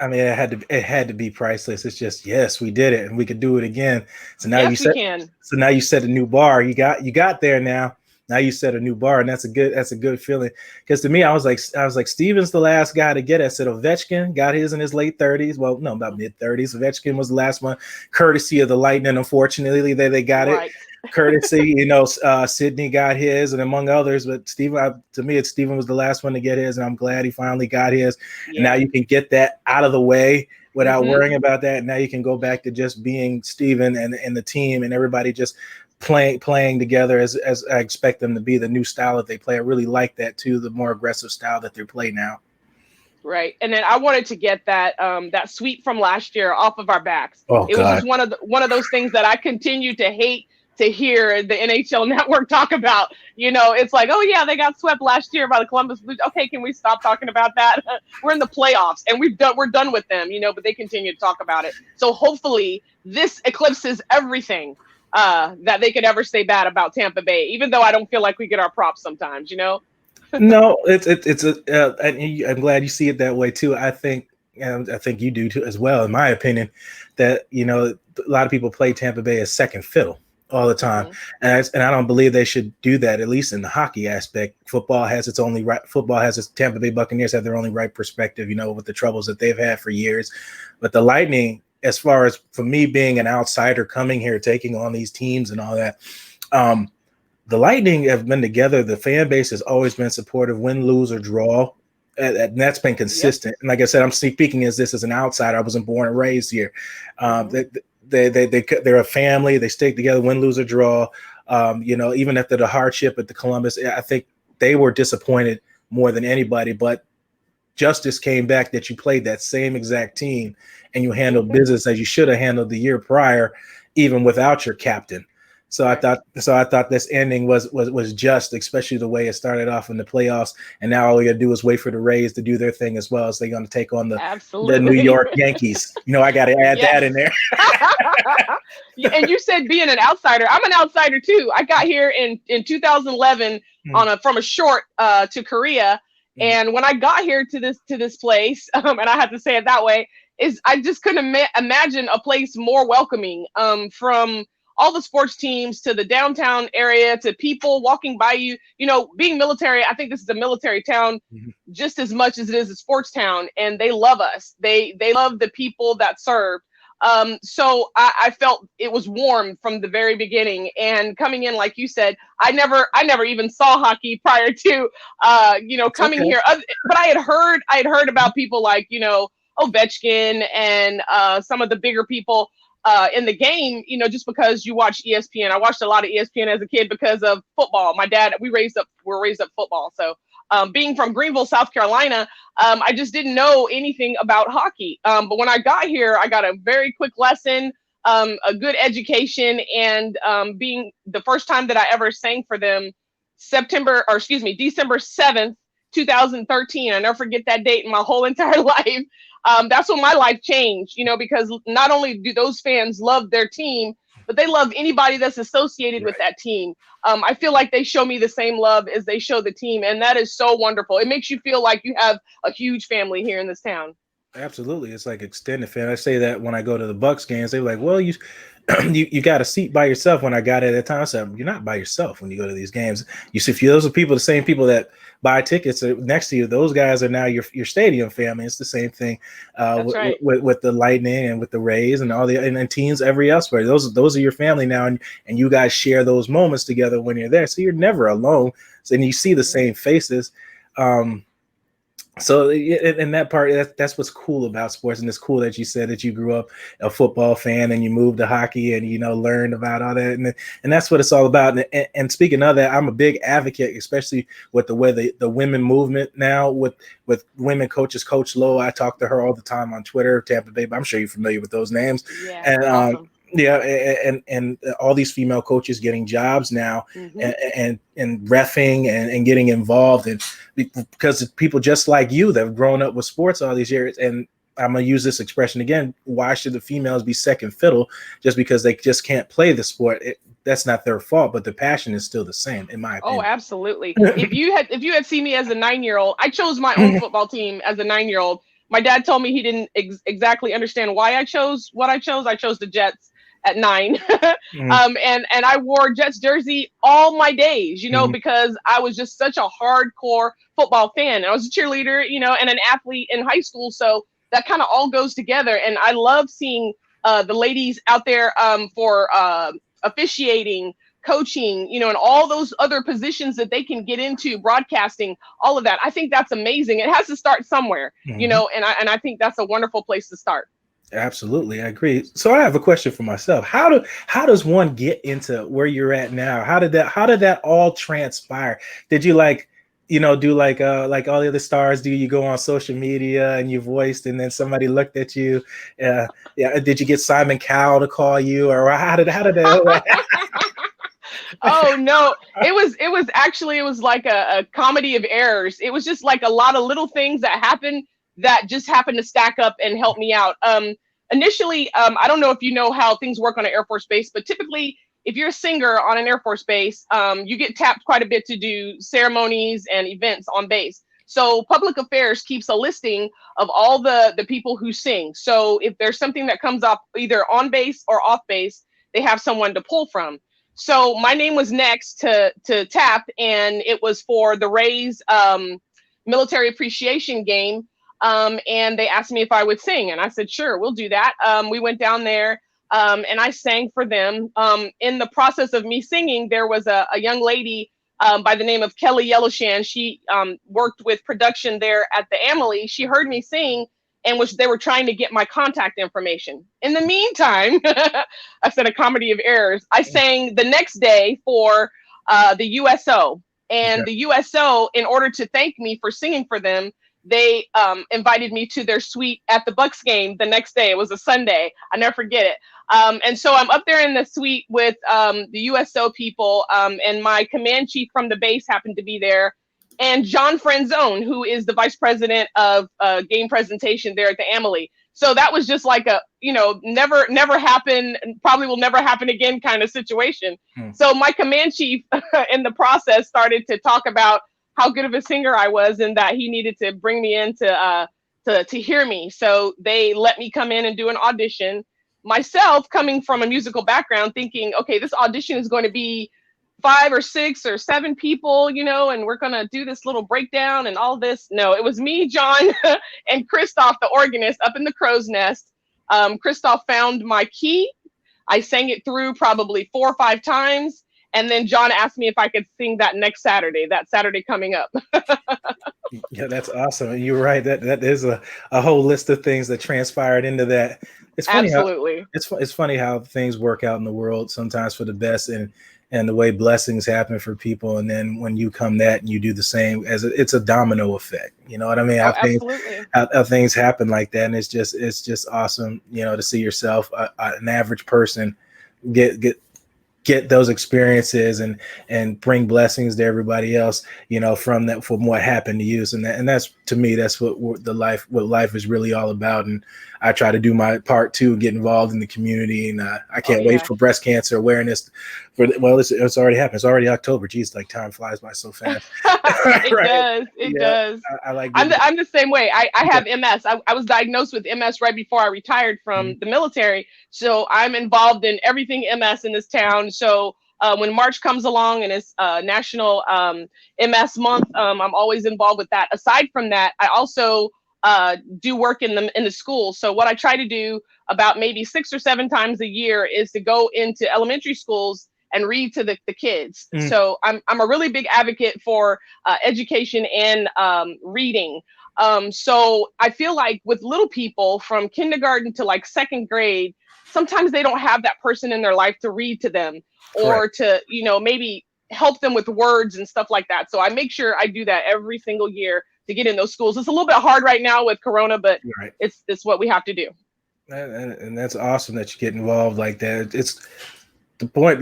I mean, it had to be priceless. It's just, yes, we did it, and we could do it again. So now now you set a new bar. You got there now. Now you set a new bar, and that's a good feeling. Because to me, I was like, Steven's the last guy to get it. I said Ovechkin got his in his late 30s. Well, no, about mid 30s. Ovechkin was the last one, courtesy of the Lightning. Unfortunately, they got it. Courtesy, Sidney got his, and among others. But Steven, to me, Steven was the last one to get his, and I'm glad he finally got his. Yeah. And now you can get that out of the way without worrying about that. And now you can go back to just being Steven and the team and everybody just playing together as I expect them to be, the new style that they play. I really like that too, the more aggressive style that they play now. Right. And then I wanted to get that sweep from last year off of our backs. Oh, it was just one of those things that I continue to hate to hear the NHL Network talk about. It's like, oh yeah, they got swept last year by the Columbus Blues. Okay, can we stop talking about that? We're in the playoffs and we're done with them, but they continue to talk about it. So hopefully this eclipses everything that they could ever say bad about Tampa Bay, even though I don't feel like we get our props sometimes, No, I'm glad you see it that way too. I think you do too, as well, in my opinion, that, a lot of people play Tampa Bay as second fiddle all the time. And I don't believe they should do that, at least in the hockey aspect. Football has its Tampa Bay Buccaneers have their only right perspective, with the troubles that they've had for years. But the Lightning, as far as for me being an outsider coming here, taking on these teams and all that, the Lightning have been together. The fan base has always been supportive, win, lose, or draw. And that's been consistent. Yep. And like I said, I'm speaking as an outsider. I wasn't born and raised here. They're a family. They stick together, win, lose, or draw. Even after the hardship at the Columbus, I think they were disappointed more than anybody. But justice came back that you played that same exact team and you handled business as you should have handled the year prior, even without your captain. So I thought this ending was just, especially the way it started off in the playoffs. And now all you gotta do is wait for the Rays to do their thing as well. So they're gonna take on the New York Yankees. I got to add that in there. And you said being an outsider. I'm an outsider too. I got here in 2011 from a short to Korea. And when I got here to this place, and I have to say it that way, is I just couldn't imagine a place more welcoming, from all the sports teams to the downtown area to people walking by you. Being military, I think this is a military town just as much as it is a sports town, and they love us. They love the people that serve. So I felt it was warm from the very beginning, and coming in, like you said, I never even saw hockey prior to, coming here. But I had heard about people like, Ovechkin and some of the bigger people in the game, just because you watch ESPN. I watched a lot of ESPN as a kid because of football. My dad, we're raised up football. So being from Greenville, South Carolina, I just didn't know anything about hockey. But when I got here, I got a very quick lesson. a good education, and being the first time that I ever sang for them, December 7th, 2013. I never forget that date in my whole entire life. That's when my life changed, because not only do those fans love their team, but they love anybody that's associated with that team. I feel like they show me the same love as they show the team, and that is so wonderful. It makes you feel like you have a huge family here in this town. Absolutely, it's like extended fan. I say that when I go to the Bucks games, they're like, "Well, you you got a seat by yourself." When I got it at the time, I said, "You're not by yourself when you go to these games. You see, if those are people, the same people that buy tickets next to you, those guys are now your stadium family." It's the same thing with the Lightning and with the Rays and all the and teams every elsewhere. Those are your family now, and you guys share those moments together when you're there. So you're never alone. So, and you see the same faces. So in that part, that's what's cool about sports, and it's cool that you said that you grew up a football fan and you moved to hockey and learned about all that, and that's what it's all about. And speaking of that, I'm a big advocate, especially with the way the women movement now with women coaches. Coach Lowe, I talk to her all the time on Twitter, Tampa Bay. But I'm sure you're familiar with those names. Yeah, and awesome. Yeah, and all these female coaches getting jobs now, and reffing and getting involved, and because people just like you that have grown up with sports all these years. And I'm gonna use this expression again: why should the females be second fiddle just because they just can't play the sport? That's not their fault, but the passion is still the same, in my opinion. Oh, absolutely. If you had seen me as a 9-year-old, I chose my own football team as a 9-year-old. My dad told me he didn't exactly understand why I chose what I chose. I chose the Jets at 9. And I wore Jets jersey all my days, because I was just such a hardcore football fan. I was a cheerleader, and an athlete in high school. So that kind of all goes together. And I love seeing the ladies out there for officiating, coaching, and all those other positions that they can get into, broadcasting, all of that. I think that's amazing. It has to start somewhere, and I think that's a wonderful place to start. Absolutely, I agree. So I have a question for myself. How does one get into where you're at now? How did that all transpire? Did you do like all the other stars do? You go on social media and you voiced, and then somebody looked at you. Did you get Simon Cowell to call you, or how did that? Oh no, it was like a comedy of errors. It was just like a lot of little things that happened to stack up and help me out. Initially, I don't know if you know how things work on an Air Force base, but typically if you're a singer on an Air Force base, you get tapped quite a bit to do ceremonies and events on base. So public affairs keeps a listing of all the people who sing. So if there's something that comes up either on base or off base, they have someone to pull from. So my name was next to tap, and it was for the Rays military appreciation game. And they asked me if I would sing, and I said, sure, we'll do that. We went down there, and I sang for them. In the process of me singing, there was a young lady by the name of Kelly Yellowshan. She worked with production there at the Amalie. She heard me sing, and they were trying to get my contact information. In the meantime, I said a comedy of errors. I sang the next day for the USO, and the USO, in order to thank me for singing for them, they invited me to their suite at the Bucks game the next day. It was a Sunday. I never forget it. And so I'm up there in the suite with the USO people, and my command chief from the base happened to be there, and John Frenzone, who is the vice president of game presentation there at the Amalie. So that was just like a, never happen, probably will never happen again kind of situation. So my command chief in the process started to talk about how good of a singer I was, and that he needed to bring me in to hear me. So they let me come in and do an audition. Myself, coming from a musical background, thinking, okay, this audition is going to be 5 or 6 or 7 people, and we're going to do this little breakdown and all this. No, it was me, John, and Christoph, the organist, up in the crow's nest. Christoph found my key. I sang it through probably 4 or 5 times. And then John asked me if I could sing that Saturday coming up. Yeah, that's awesome. You're right. That is a whole list of things that transpired into that. It's funny. Absolutely. It's funny how things work out in the world sometimes for the best. And and the way blessings happen for people. And then when you come that and you do the same, it's a domino effect. You know what I mean? Oh, absolutely. How things happen like that. And it's just awesome, you know, to see yourself, an average person, get those experiences and bring blessings to everybody else, you know, from what happened to you. And that's, to me, that's what life is really all about. And I try to do my part too, get involved in the community. And I can't wait for breast cancer awareness. It's already happened. It's already October. Geez, like time flies by so fast. It does. I like. I'm the same way. I have MS. I was diagnosed with MS right before I retired from the military. So I'm involved in everything MS in this town. So when March comes along and it's National MS Month, I'm always involved with that. Aside from that, I also do work in the school. So what I try to do about maybe 6 or 7 times a year is to go into elementary schools and read to the kids. So I'm a really big advocate for education and reading. So I feel like with little people from kindergarten to like 2nd grade, sometimes they don't have that person in their life to read to them or to, you know, maybe help them with words and stuff like that. So I make sure I do that every single year to get in those schools. It's a little bit hard right now with Corona, but it's what we have to do. And that's awesome that you get involved like that. It's the point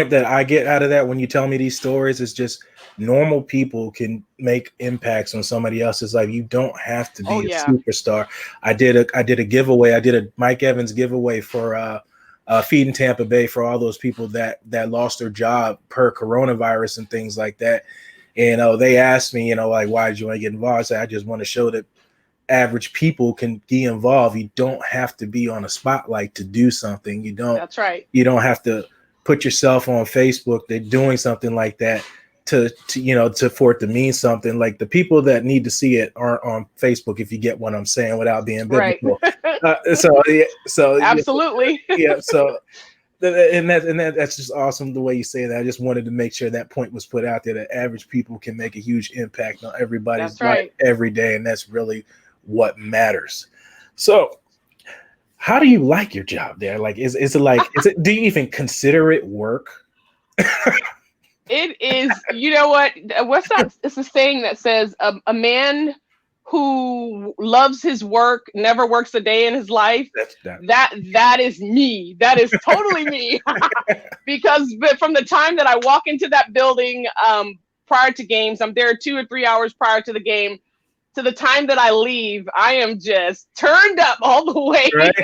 that I get out of that when you tell me these stories is just normal people can make impacts on somebody else's life. You don't have to be a superstar. I did a giveaway. I did a Mike Evans giveaway for Feeding Tampa Bay for all those people that lost their job per coronavirus and things like that. And they asked me, you know, like, why did you want to get involved? I said, I just want to show that average people can be involved. You don't have to be on a spotlight to do something. You don't. That's right. You don't have to put yourself on Facebook. They're doing something like that to for it to mean something. Like the people that need to see it aren't on Facebook, if you get what I'm saying, without being biblical. So absolutely. So that's just awesome the way you say that. I just wanted to make sure that point was put out there, that average people can make a huge impact on everybody's life every day, and that's really what matters. So how do you like your job there? Like, is it do you even consider it work? It is. You know what? It's a saying that says a man who loves his work never works a day in his life. That is me. That is totally me. Because from the time that I walk into that building prior to games, I'm there 2 or 3 hours prior to the game, to the time that I leave, I am just turned up all the way. Right.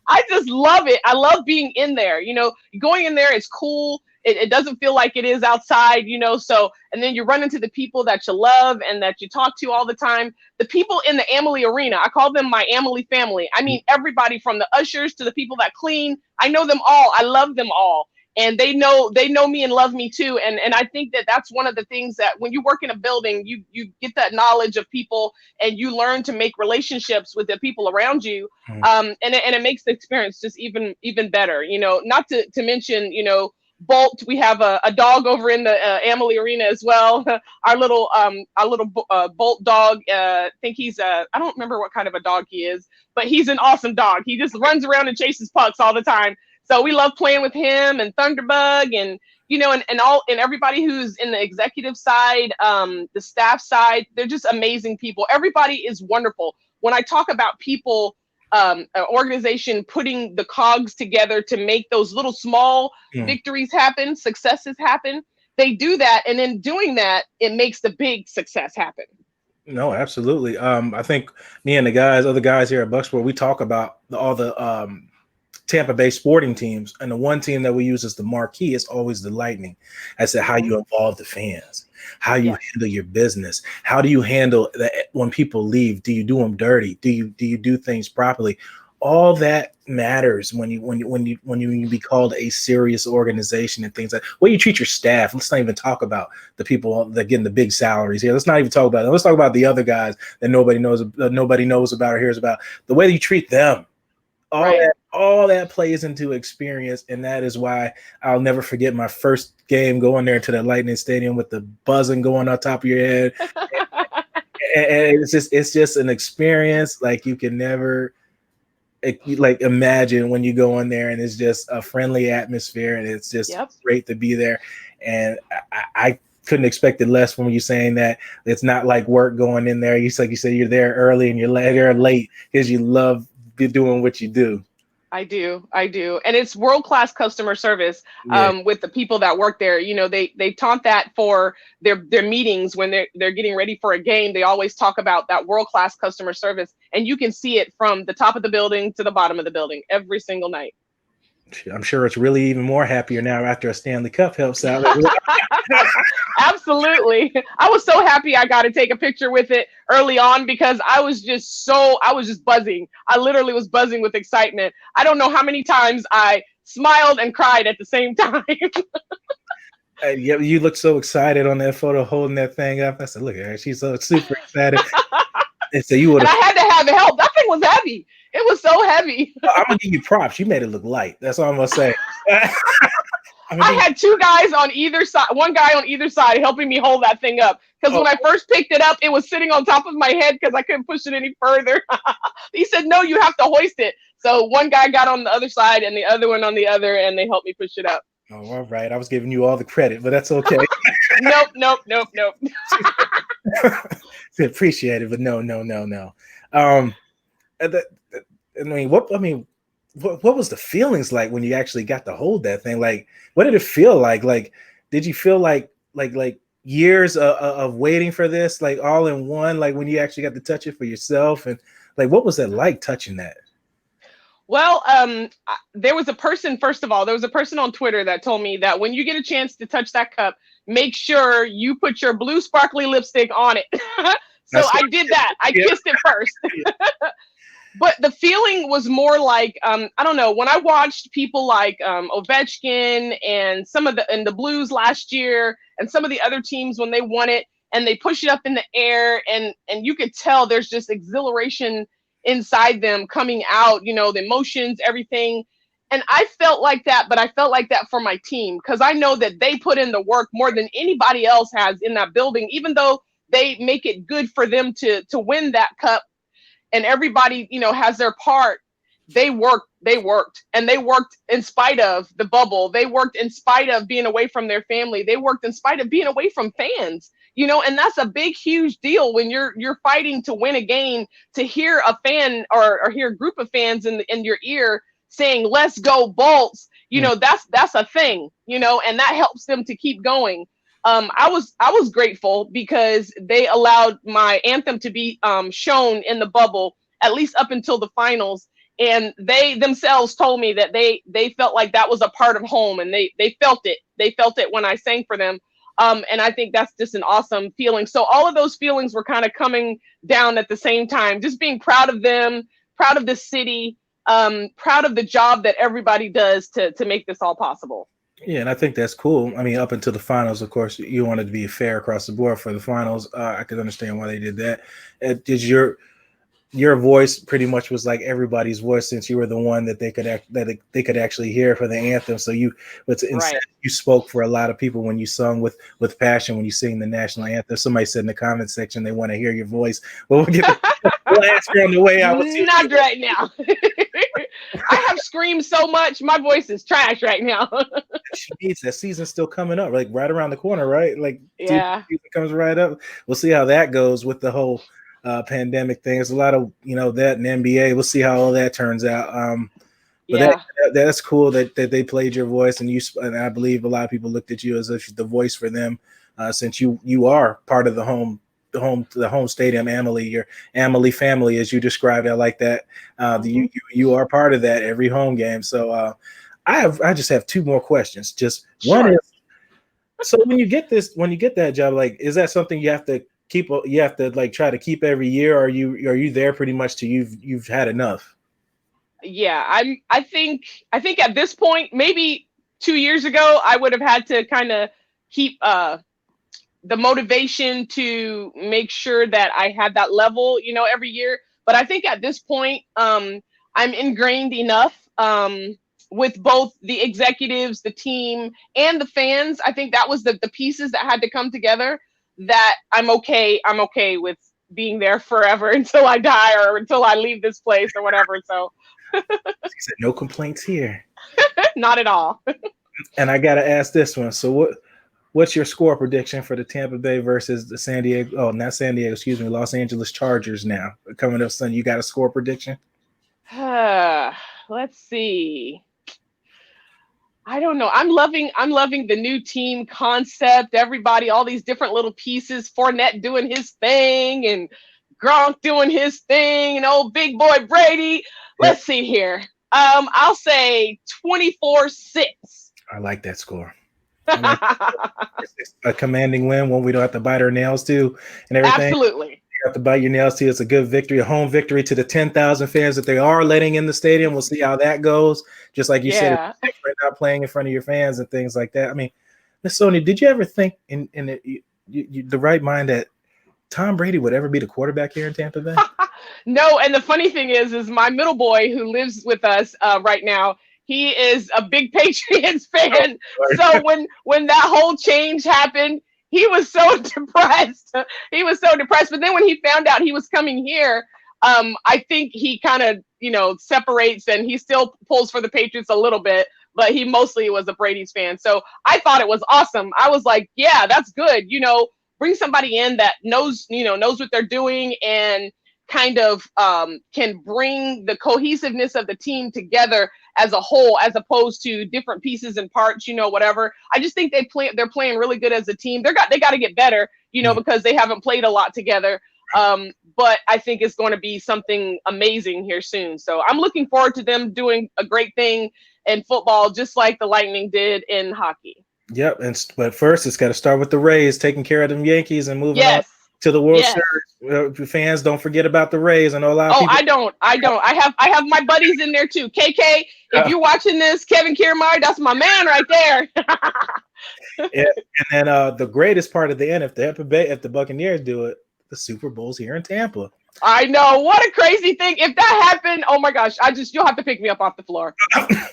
I just love it. I love being in there. You know, going in there is cool. It doesn't feel like it is outside, you know. So, and then you run into the people that you love and that you talk to all the time. The people in the Amalie Arena, I call them my Amalie family. I mean, everybody from the ushers to the people that clean. I know them all. I love them all. And they know me and love me too. And I think that that's one of the things that when you work in a building, you get that knowledge of people and you learn to make relationships with the people around you. And it makes the experience just even better, you know, not to mention, you know, Bolt, we have a dog over in the Amalie Arena as well. Our little Bolt dog, I think he's I don't remember what kind of a dog he is, but he's an awesome dog. He just runs around and chases pucks all the time. So we love playing with him and Thunderbug and, you know, and everybody who's in the executive side, the staff side, they're just amazing people. Everybody is wonderful. When I talk about people, an organization putting the cogs together to make those little small victories happen, successes happen, they do that. And in doing that, it makes the big success happen. No, absolutely. I think me and other guys here at Bucksport, we talk about all the Tampa Bay sporting teams, and the one team that we use as the marquee is always the Lightning. I said, how you involve the fans, how you handle your business, how do you handle that when people leave? Do you do them dirty? Do you do things properly? All that matters when you be called a serious organization and things like you treat your staff. Let's not even talk about the people that getting the big salaries here. Let's not even talk about them. Let's talk about the other guys that nobody knows about or hears about. The way that you treat them. All that plays into experience, and that is why I'll never forget my first game going there to the Lightning Stadium with the buzzing going on top of your head. and it's just an experience like you can never like imagine when you go in there and it's just a friendly atmosphere and it's just great to be there. And I couldn't expect it less from you saying that it's not like work going in there. Like you said, you're there early and you're there late because you love doing what you do. I do. And it's world-class customer service with the people that work there. You know, they taunt that for their meetings when they're getting ready for a game. They always talk about that world-class customer service. And you can see it from the top of the building to the bottom of the building every single night. I'm sure it's really even more happier now after a Stanley Cup helps out. Absolutely. I was so happy I got to take a picture with it early on because I was just buzzing. I literally was buzzing with excitement. I don't know how many times I smiled and cried at the same time. Yeah, you look so excited on that photo holding that thing up. I said, look at her. She's so super excited. And so you would. And I had to have help. That thing was heavy. It was so heavy. I'm gonna give you props. You made it look light. That's all I'm gonna say. I had two guys on either side, one guy on either side helping me hold that thing up. Because when I first picked it up, it was sitting on top of my head because I couldn't push it any further. He said, no, you have to hoist it. So one guy got on the other side and the other one on the other, and they helped me push it up. Oh, all right. I was giving you all the credit, but that's okay. Nope. Appreciate it, but no. What was the feelings like when you actually got to hold that thing? Like, what did it feel like? Like, did you feel like years of waiting for this, like all in one, like when you actually got to touch it for yourself? And like, what was it like touching that? Well, there was a person on Twitter that told me that when you get a chance to touch that cup, make sure you put your blue sparkly lipstick on it. So I did that. I kissed it first. But the feeling was more like, I don't know, when I watched people like Ovechkin and the Blues last year and some of the other teams when they won it and they push it up in the air and you could tell there's just exhilaration inside them coming out, you know, the emotions, everything. And I felt like that, but I felt like that for my team because I know that they put in the work more than anybody else has in that building, even though they make it good for them to win that cup. And everybody, you know, has their part. They worked in spite of the bubble. They worked in spite of being away from their family. They worked in spite of being away from fans, you know, and that's a big, huge deal when you're fighting to win a game, to hear a fan or hear a group of fans in your ear saying, let's go Bolts, you know, that's a thing, you know, and that helps them to keep going. I was grateful because they allowed my anthem to be shown in the bubble, at least up until the finals. And they themselves told me that they felt like that was a part of home, and they felt it. They felt it when I sang for them. And I think that's just an awesome feeling. So all of those feelings were kind of coming down at the same time, just being proud of them, proud of the city, proud of the job that everybody does to make this all possible. Yeah, and I think that's cool. I mean, up until the finals, of course, you wanted to be fair across the board for the finals. I could understand why they did that. Did your voice pretty much was like everybody's voice, since you were the one that they could actually hear for the anthem. So you spoke for a lot of people when you sung with passion, when you sing the national anthem. Somebody said in the comment section they want to hear your voice. Well, we'll ask her on the way out. Not right now. I have screamed so much, my voice is trash right now. She needs that. Season's still coming up, like right around the corner, right? Like, yeah, season comes right up. We'll see how that goes with the whole pandemic thing. There's a lot of, you know, that in the NBA. We'll see how all that turns out. But that's cool that they played your voice, and I believe a lot of people looked at you as if the voice for them, since you are part of the home stadium Amalie, your Amalie family, as you described. I like that. You are part of that every home game. So I just have two more questions. Just one is, so when you get that job, like, is that something you have to keep? You have to like try to keep every year, or are you there pretty much till you've had enough? Yeah, I think at this point, maybe 2 years ago, I would have had to kind of keep the motivation to make sure that I had that level, you know, every year. But I think at this point, I'm ingrained enough with both the executives, the team, and the fans. I think that was the pieces that had to come together, that I'm okay with being there forever until I die or until I leave this place or whatever. So She said, no complaints here. Not at all. And I got to ask this one. So what's your score prediction for the Tampa Bay versus the San Diego? Oh, not San Diego, excuse me, Los Angeles Chargers now coming up Sunday. You got a score prediction? Let's see. I don't know. I'm loving the new team concept. Everybody, all these different little pieces. Fournette doing his thing and Gronk doing his thing and old big boy Brady. Let's see here. I'll say 24-6. I like that score. A commanding win, one we don't have to bite our nails to and everything. Absolutely. You have to bite your nails to. It's a good victory, a home victory to the 10,000 fans that they are letting in the stadium. We'll see how that goes. Just like you said, right now playing in front of your fans and things like that. I mean, Miss Sonya, did you ever think in the right mind that Tom Brady would ever be the quarterback here in Tampa Bay? No, and the funny thing is my middle boy who lives with us right now, he is a big Patriots fan. So when that whole change happened, he was so depressed. But then when he found out he was coming here, I think he kind of, separates, and he still pulls for the Patriots a little bit, but he mostly was a Brady's fan. So I thought it was awesome. I was like, yeah, that's good. Bring somebody in that knows what they're doing and kind of can bring the cohesiveness of the team together as a whole, as opposed to different pieces and parts, whatever. I just think they're playing really good as a team. They got to get better, because they haven't played a lot together. But I think it's going to be something amazing here soon. So I'm looking forward to them doing a great thing in football, just like the Lightning did in hockey. Yep. But first, it's got to start with the Rays taking care of them Yankees and moving on to the World Series. Fans, don't forget about the Rays. I know a lot of people. I don't. I have my buddies in there too. KK, if you're watching this, Kevin Kiermaier, that's my man right there. And then the greatest part of the end, if the Buccaneers do it, the Super Bowl's here in Tampa. I know. What a crazy thing. If that happened, oh my gosh, you'll have to pick me up off the floor.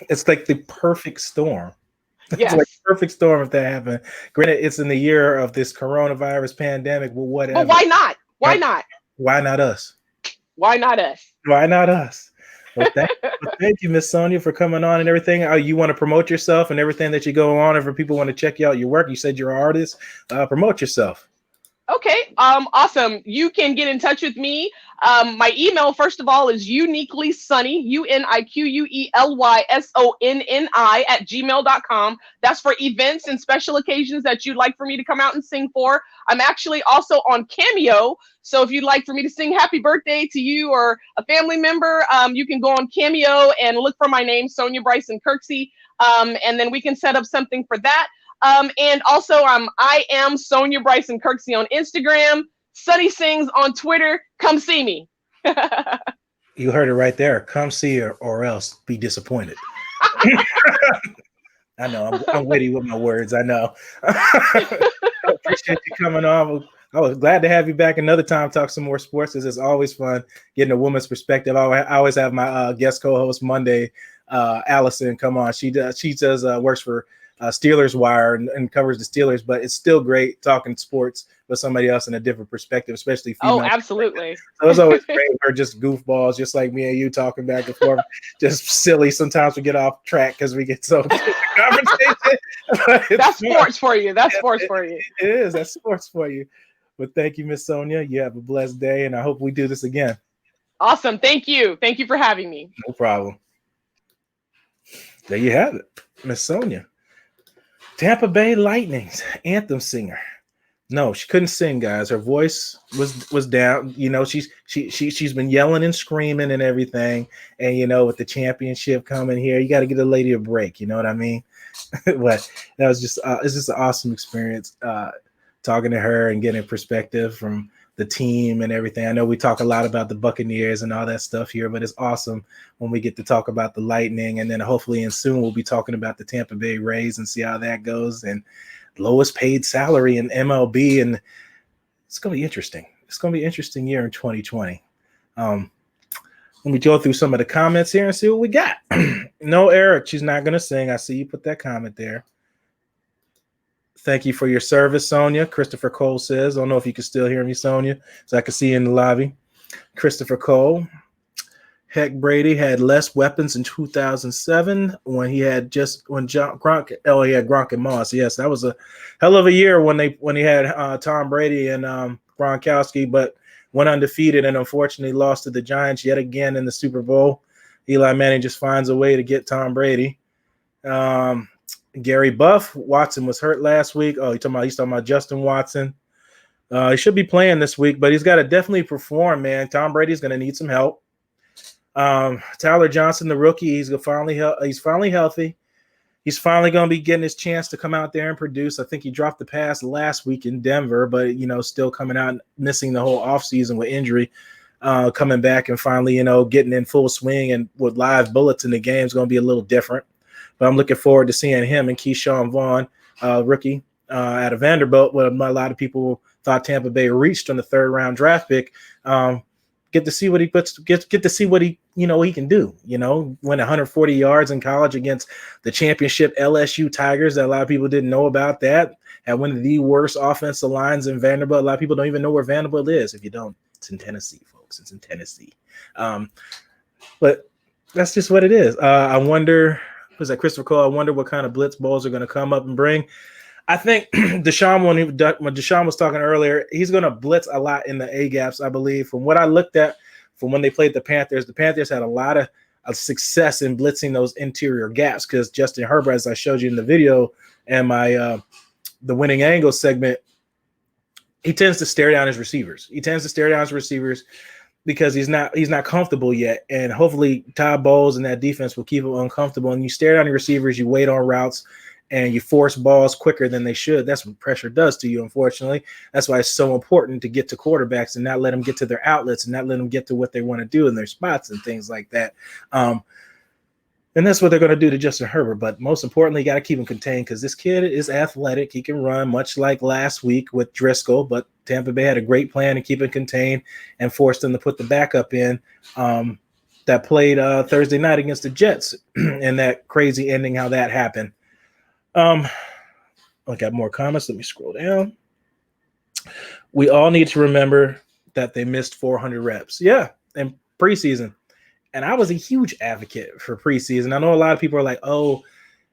It's like the perfect storm. Yes. It's like perfect storm if that happened. Granted, it's in the year of this coronavirus pandemic, but whatever. But why not? Why not? Why not us? Why not us? Why not us? Well, thank you, Miss Sonya, for coming on and everything. You want to promote yourself and everything that you go on, if people want to check you out your work. You said you're an artist. Promote yourself. Okay. Awesome. You can get in touch with me. My email, first of all, is uniquelysonni, uniquelysonni@gmail.com. That's for events and special occasions that you'd like for me to come out and sing for. I'm actually also on Cameo. So if you'd like for me to sing happy birthday to you or a family member, you can go on Cameo and look for my name, Sonya Bryson-Kirksey. And then we can set up something for that. And also I am Sonya Bryson-Kirksey on Instagram. Sunny Sings on Twitter. Come see me. You heard it right there. Come see her or else be disappointed. I know. I'm witty with my words. I know. I appreciate you coming on. I was glad to have you back another time. Talk some more sports. This is always fun getting a woman's perspective. I always have my guest co-host Monday, Allison, come on. She does works for Steelers Wire and covers the Steelers, but it's still great talking sports with somebody else in a different perspective, especially female. Oh, absolutely. So it's always great. We're just goofballs, just like me and you talking back and forth, just silly. Sometimes we get off track because we get so conversation. That's sports for you. That's sports for you. It is. That's sports for you. But thank you, Miss Sonya. You have a blessed day, and I hope we do this again. Awesome. Thank you. Thank you for having me. No problem. There you have it, Miss Sonya. Tampa Bay Lightning's anthem singer. No, she couldn't sing, guys. Her voice was down. She's been yelling and screaming and everything. And with the championship coming here, you got to give the lady a break. You know what I mean? But that was just it's just an awesome experience talking to her and getting perspective from the team and everything. I know we talk a lot about the Buccaneers and all that stuff here, but it's awesome when we get to talk about the Lightning, and then hopefully and soon we'll be talking about the Tampa Bay Rays and see how that goes, and lowest paid salary in MLB, and it's going to be interesting. It's going to be an interesting year in 2020. Let me go through some of the comments here and see what we got. No, Eric, she's not going to sing. I see you put that comment there. Thank you for your service, Sonya. Christopher Cole says, I don't know if you can still hear me, Sonya, so I can see you in the lobby. Christopher Cole. Heck, Brady had less weapons in 2007 when he had Gronk. Oh, he had Gronk and Moss. Yes, that was a hell of a year when he had Tom Brady and Gronkowski, but went undefeated and unfortunately lost to the Giants yet again in the Super Bowl. Eli Manning just finds a way to get Tom Brady. Gary Buff, Watson was hurt last week. Oh, he's talking about Justin Watson. He should be playing this week, but he's got to definitely perform, man. Tom Brady's going to need some help. Tyler Johnson, the rookie, he's finally healthy. He's finally going to be getting his chance to come out there and produce. I think he dropped the pass last week in Denver, but, still coming out, missing the whole offseason with injury, coming back and finally, getting in full swing and with live bullets in the game is going to be a little different. But I'm looking forward to seeing him and Keyshawn Vaughn, rookie, out of Vanderbilt, where a lot of people thought Tampa Bay reached on the 3rd round draft pick. Get to see what he he can do. Win 140 yards in college against the championship LSU Tigers. That a lot of people didn't know about that. Had one of the worst offensive lines in Vanderbilt. A lot of people don't even know where Vanderbilt is. If you don't, it's in Tennessee, folks. It's in Tennessee. But that's just what it is. I wonder. Was that Christopher Cole? I wonder what kind of blitz balls are going to come up and bring. I think Deshaun, when Deshaun was talking earlier, he's going to blitz a lot in the A-gaps, I believe. From what I looked at from when they played the Panthers had a lot of success in blitzing those interior gaps because Justin Herbert, as I showed you in the video and my the winning angle segment, he tends to stare down his receivers. Because he's not comfortable yet. And hopefully Todd Bowles and that defense will keep him uncomfortable. And you stare down your receivers, you wait on routes, and you force balls quicker than they should. That's what pressure does to you, unfortunately. That's why it's so important to get to quarterbacks and not let them get to their outlets and not let them get to what they want to do in their spots and things like that. And that's what they're going to do to Justin Herbert. But most importantly, you got to keep him contained because this kid is athletic. He can run, much like last week with Driscoll. But Tampa Bay had a great plan to keep him contained and forced him to put the backup in that played Thursday night against the Jets and that crazy ending, how that happened. I got more comments. Let me scroll down. We all need to remember that they missed 400 reps. Yeah, in preseason. And I was a huge advocate for preseason. I know a lot of people are like, oh,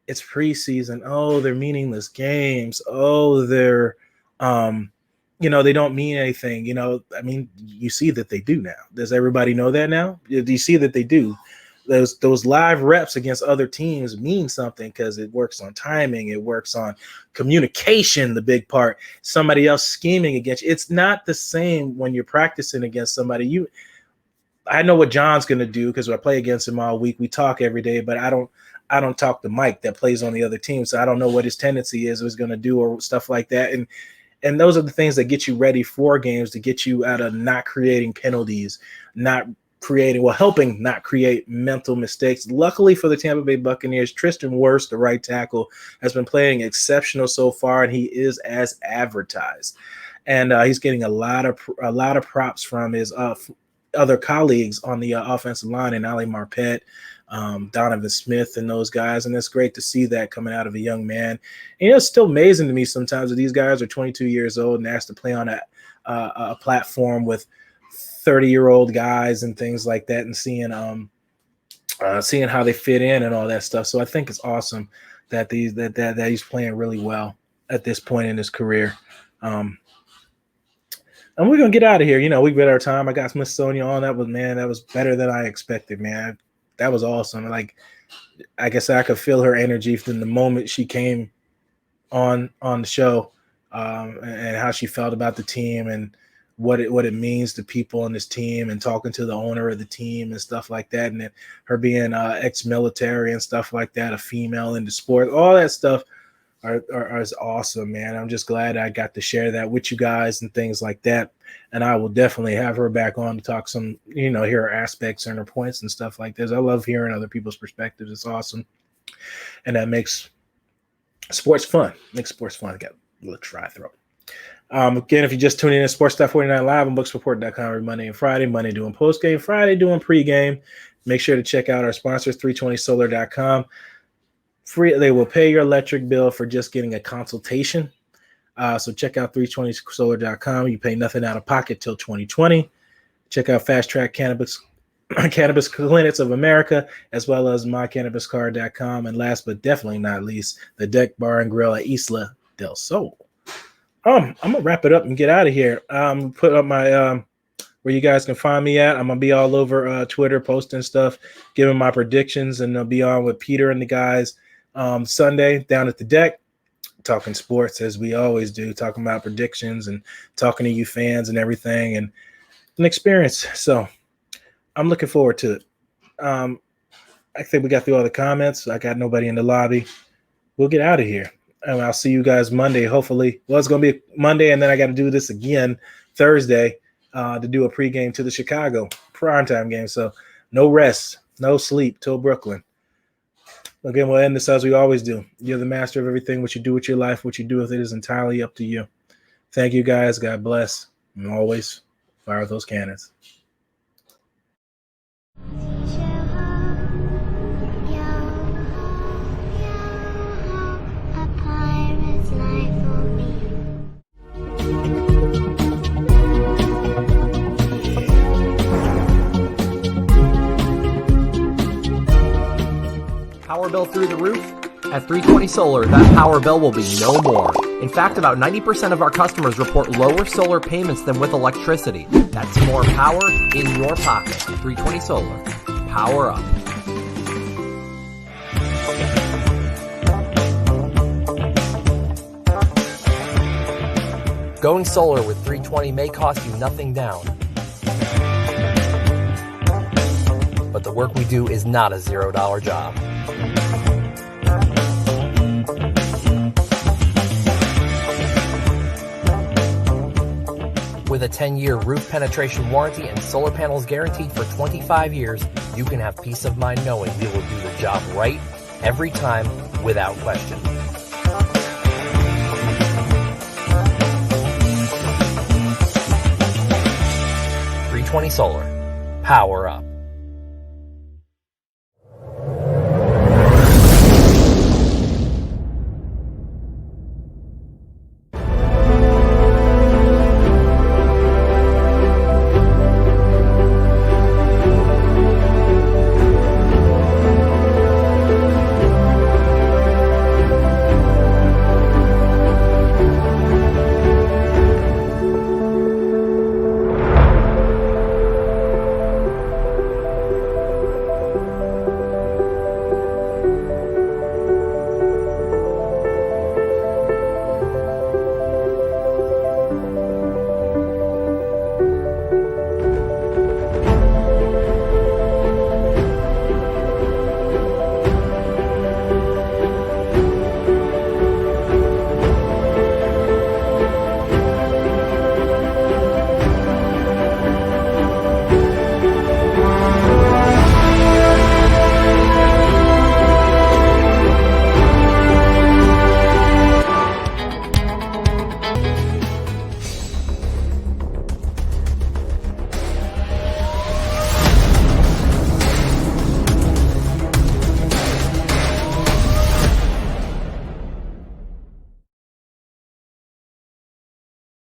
it's preseason. Oh, they're meaningless games. Oh, they're, they don't mean anything. You see that they do now. Does everybody know that now? Do you see that they do? Those live reps against other teams mean something because it works on timing. It works on communication, the big part. Somebody else scheming against you. It's not the same when you're practicing against somebody. I know what John's going to do because I play against him all week. We talk every day, but I don't talk to Mike that plays on the other team. So I don't know what his tendency is going to do or stuff like that. And those are the things that get you ready for games, to get you out of not creating penalties, helping not create mental mistakes. Luckily for the Tampa Bay Buccaneers, Tristan Wirfs, the right tackle, has been playing exceptional so far, and he is as advertised. And he's getting a lot of props from his other colleagues on the offensive line, and Ali Marpet, Donovan Smith, and those guys. And it's great to see that coming out of a young man. And it's still amazing to me sometimes that these guys are 22 years old and asked to play on a platform with 30-year-old guys and things like that, and seeing how they fit in and all that stuff. So I think it's awesome that he's playing really well at this point in his career. And we're going to get out of here. We've got our time. I got Miss Sonya on. That was better than I expected, man. That was awesome. Like I guess I could feel her energy from the moment she came on the show, and how she felt about the team and what it means to people on this team, and talking to the owner of the team and stuff like that. And then her being ex-military and stuff like that, a female into sport, all that stuff is awesome, man. I'm just glad I got to share that with you guys and things like that. And I will definitely have her back on to talk some, hear her aspects and her points and stuff like this. I love hearing other people's perspectives. It's awesome. And that makes sports fun. I got a little dry throat. Again, if you just tune in to Sports Talk49 Live on booksreport.com every Monday and Friday. Monday doing postgame, Friday doing pregame. Make sure to check out our sponsors, 320solar.com. Free, they will pay your electric bill for just getting a consultation. So check out 320solar.com. You pay nothing out of pocket till 2020. Check out Fast Track Cannabis Cannabis Clinics of America, as well as mycannabiscard.com. And last but definitely not least, the Deck Bar and Grill at Isla del Sol. I'm gonna wrap it up and get out of here. Put up my where you guys can find me at. I'm gonna be all over Twitter, posting stuff, giving my predictions, and I'll be on with Peter and the guys Sunday down at the Deck, talking sports as we always do, talking about predictions and talking to you fans and everything, and an experience. So I'm looking forward to it. I think we got through all the comments. I got nobody in the lobby. We'll get out of here. And I'll see you guys Monday, hopefully. Well, it's going to be Monday, and then I got to do this again Thursday to do a pregame to the Chicago primetime game. So no rest, no sleep till Brooklyn. Again, we'll end this as we always do. You're the master of everything. What you do with your life, what you do with it is entirely up to you. Thank you, guys. God bless. And always fire those cannons. Power bill through the roof? At 320 Solar, that power bill will be no more. In fact, about 90% of our customers report lower solar payments than with electricity. That's more power in your pocket. 320 Solar. Power up. Going solar with 320 may cost you nothing down. But the work we do is not a $0 job. With a 10-year roof penetration warranty and solar panels guaranteed for 25 years, you can have peace of mind knowing we will do the job right every time without question. 320 Solar. Power up.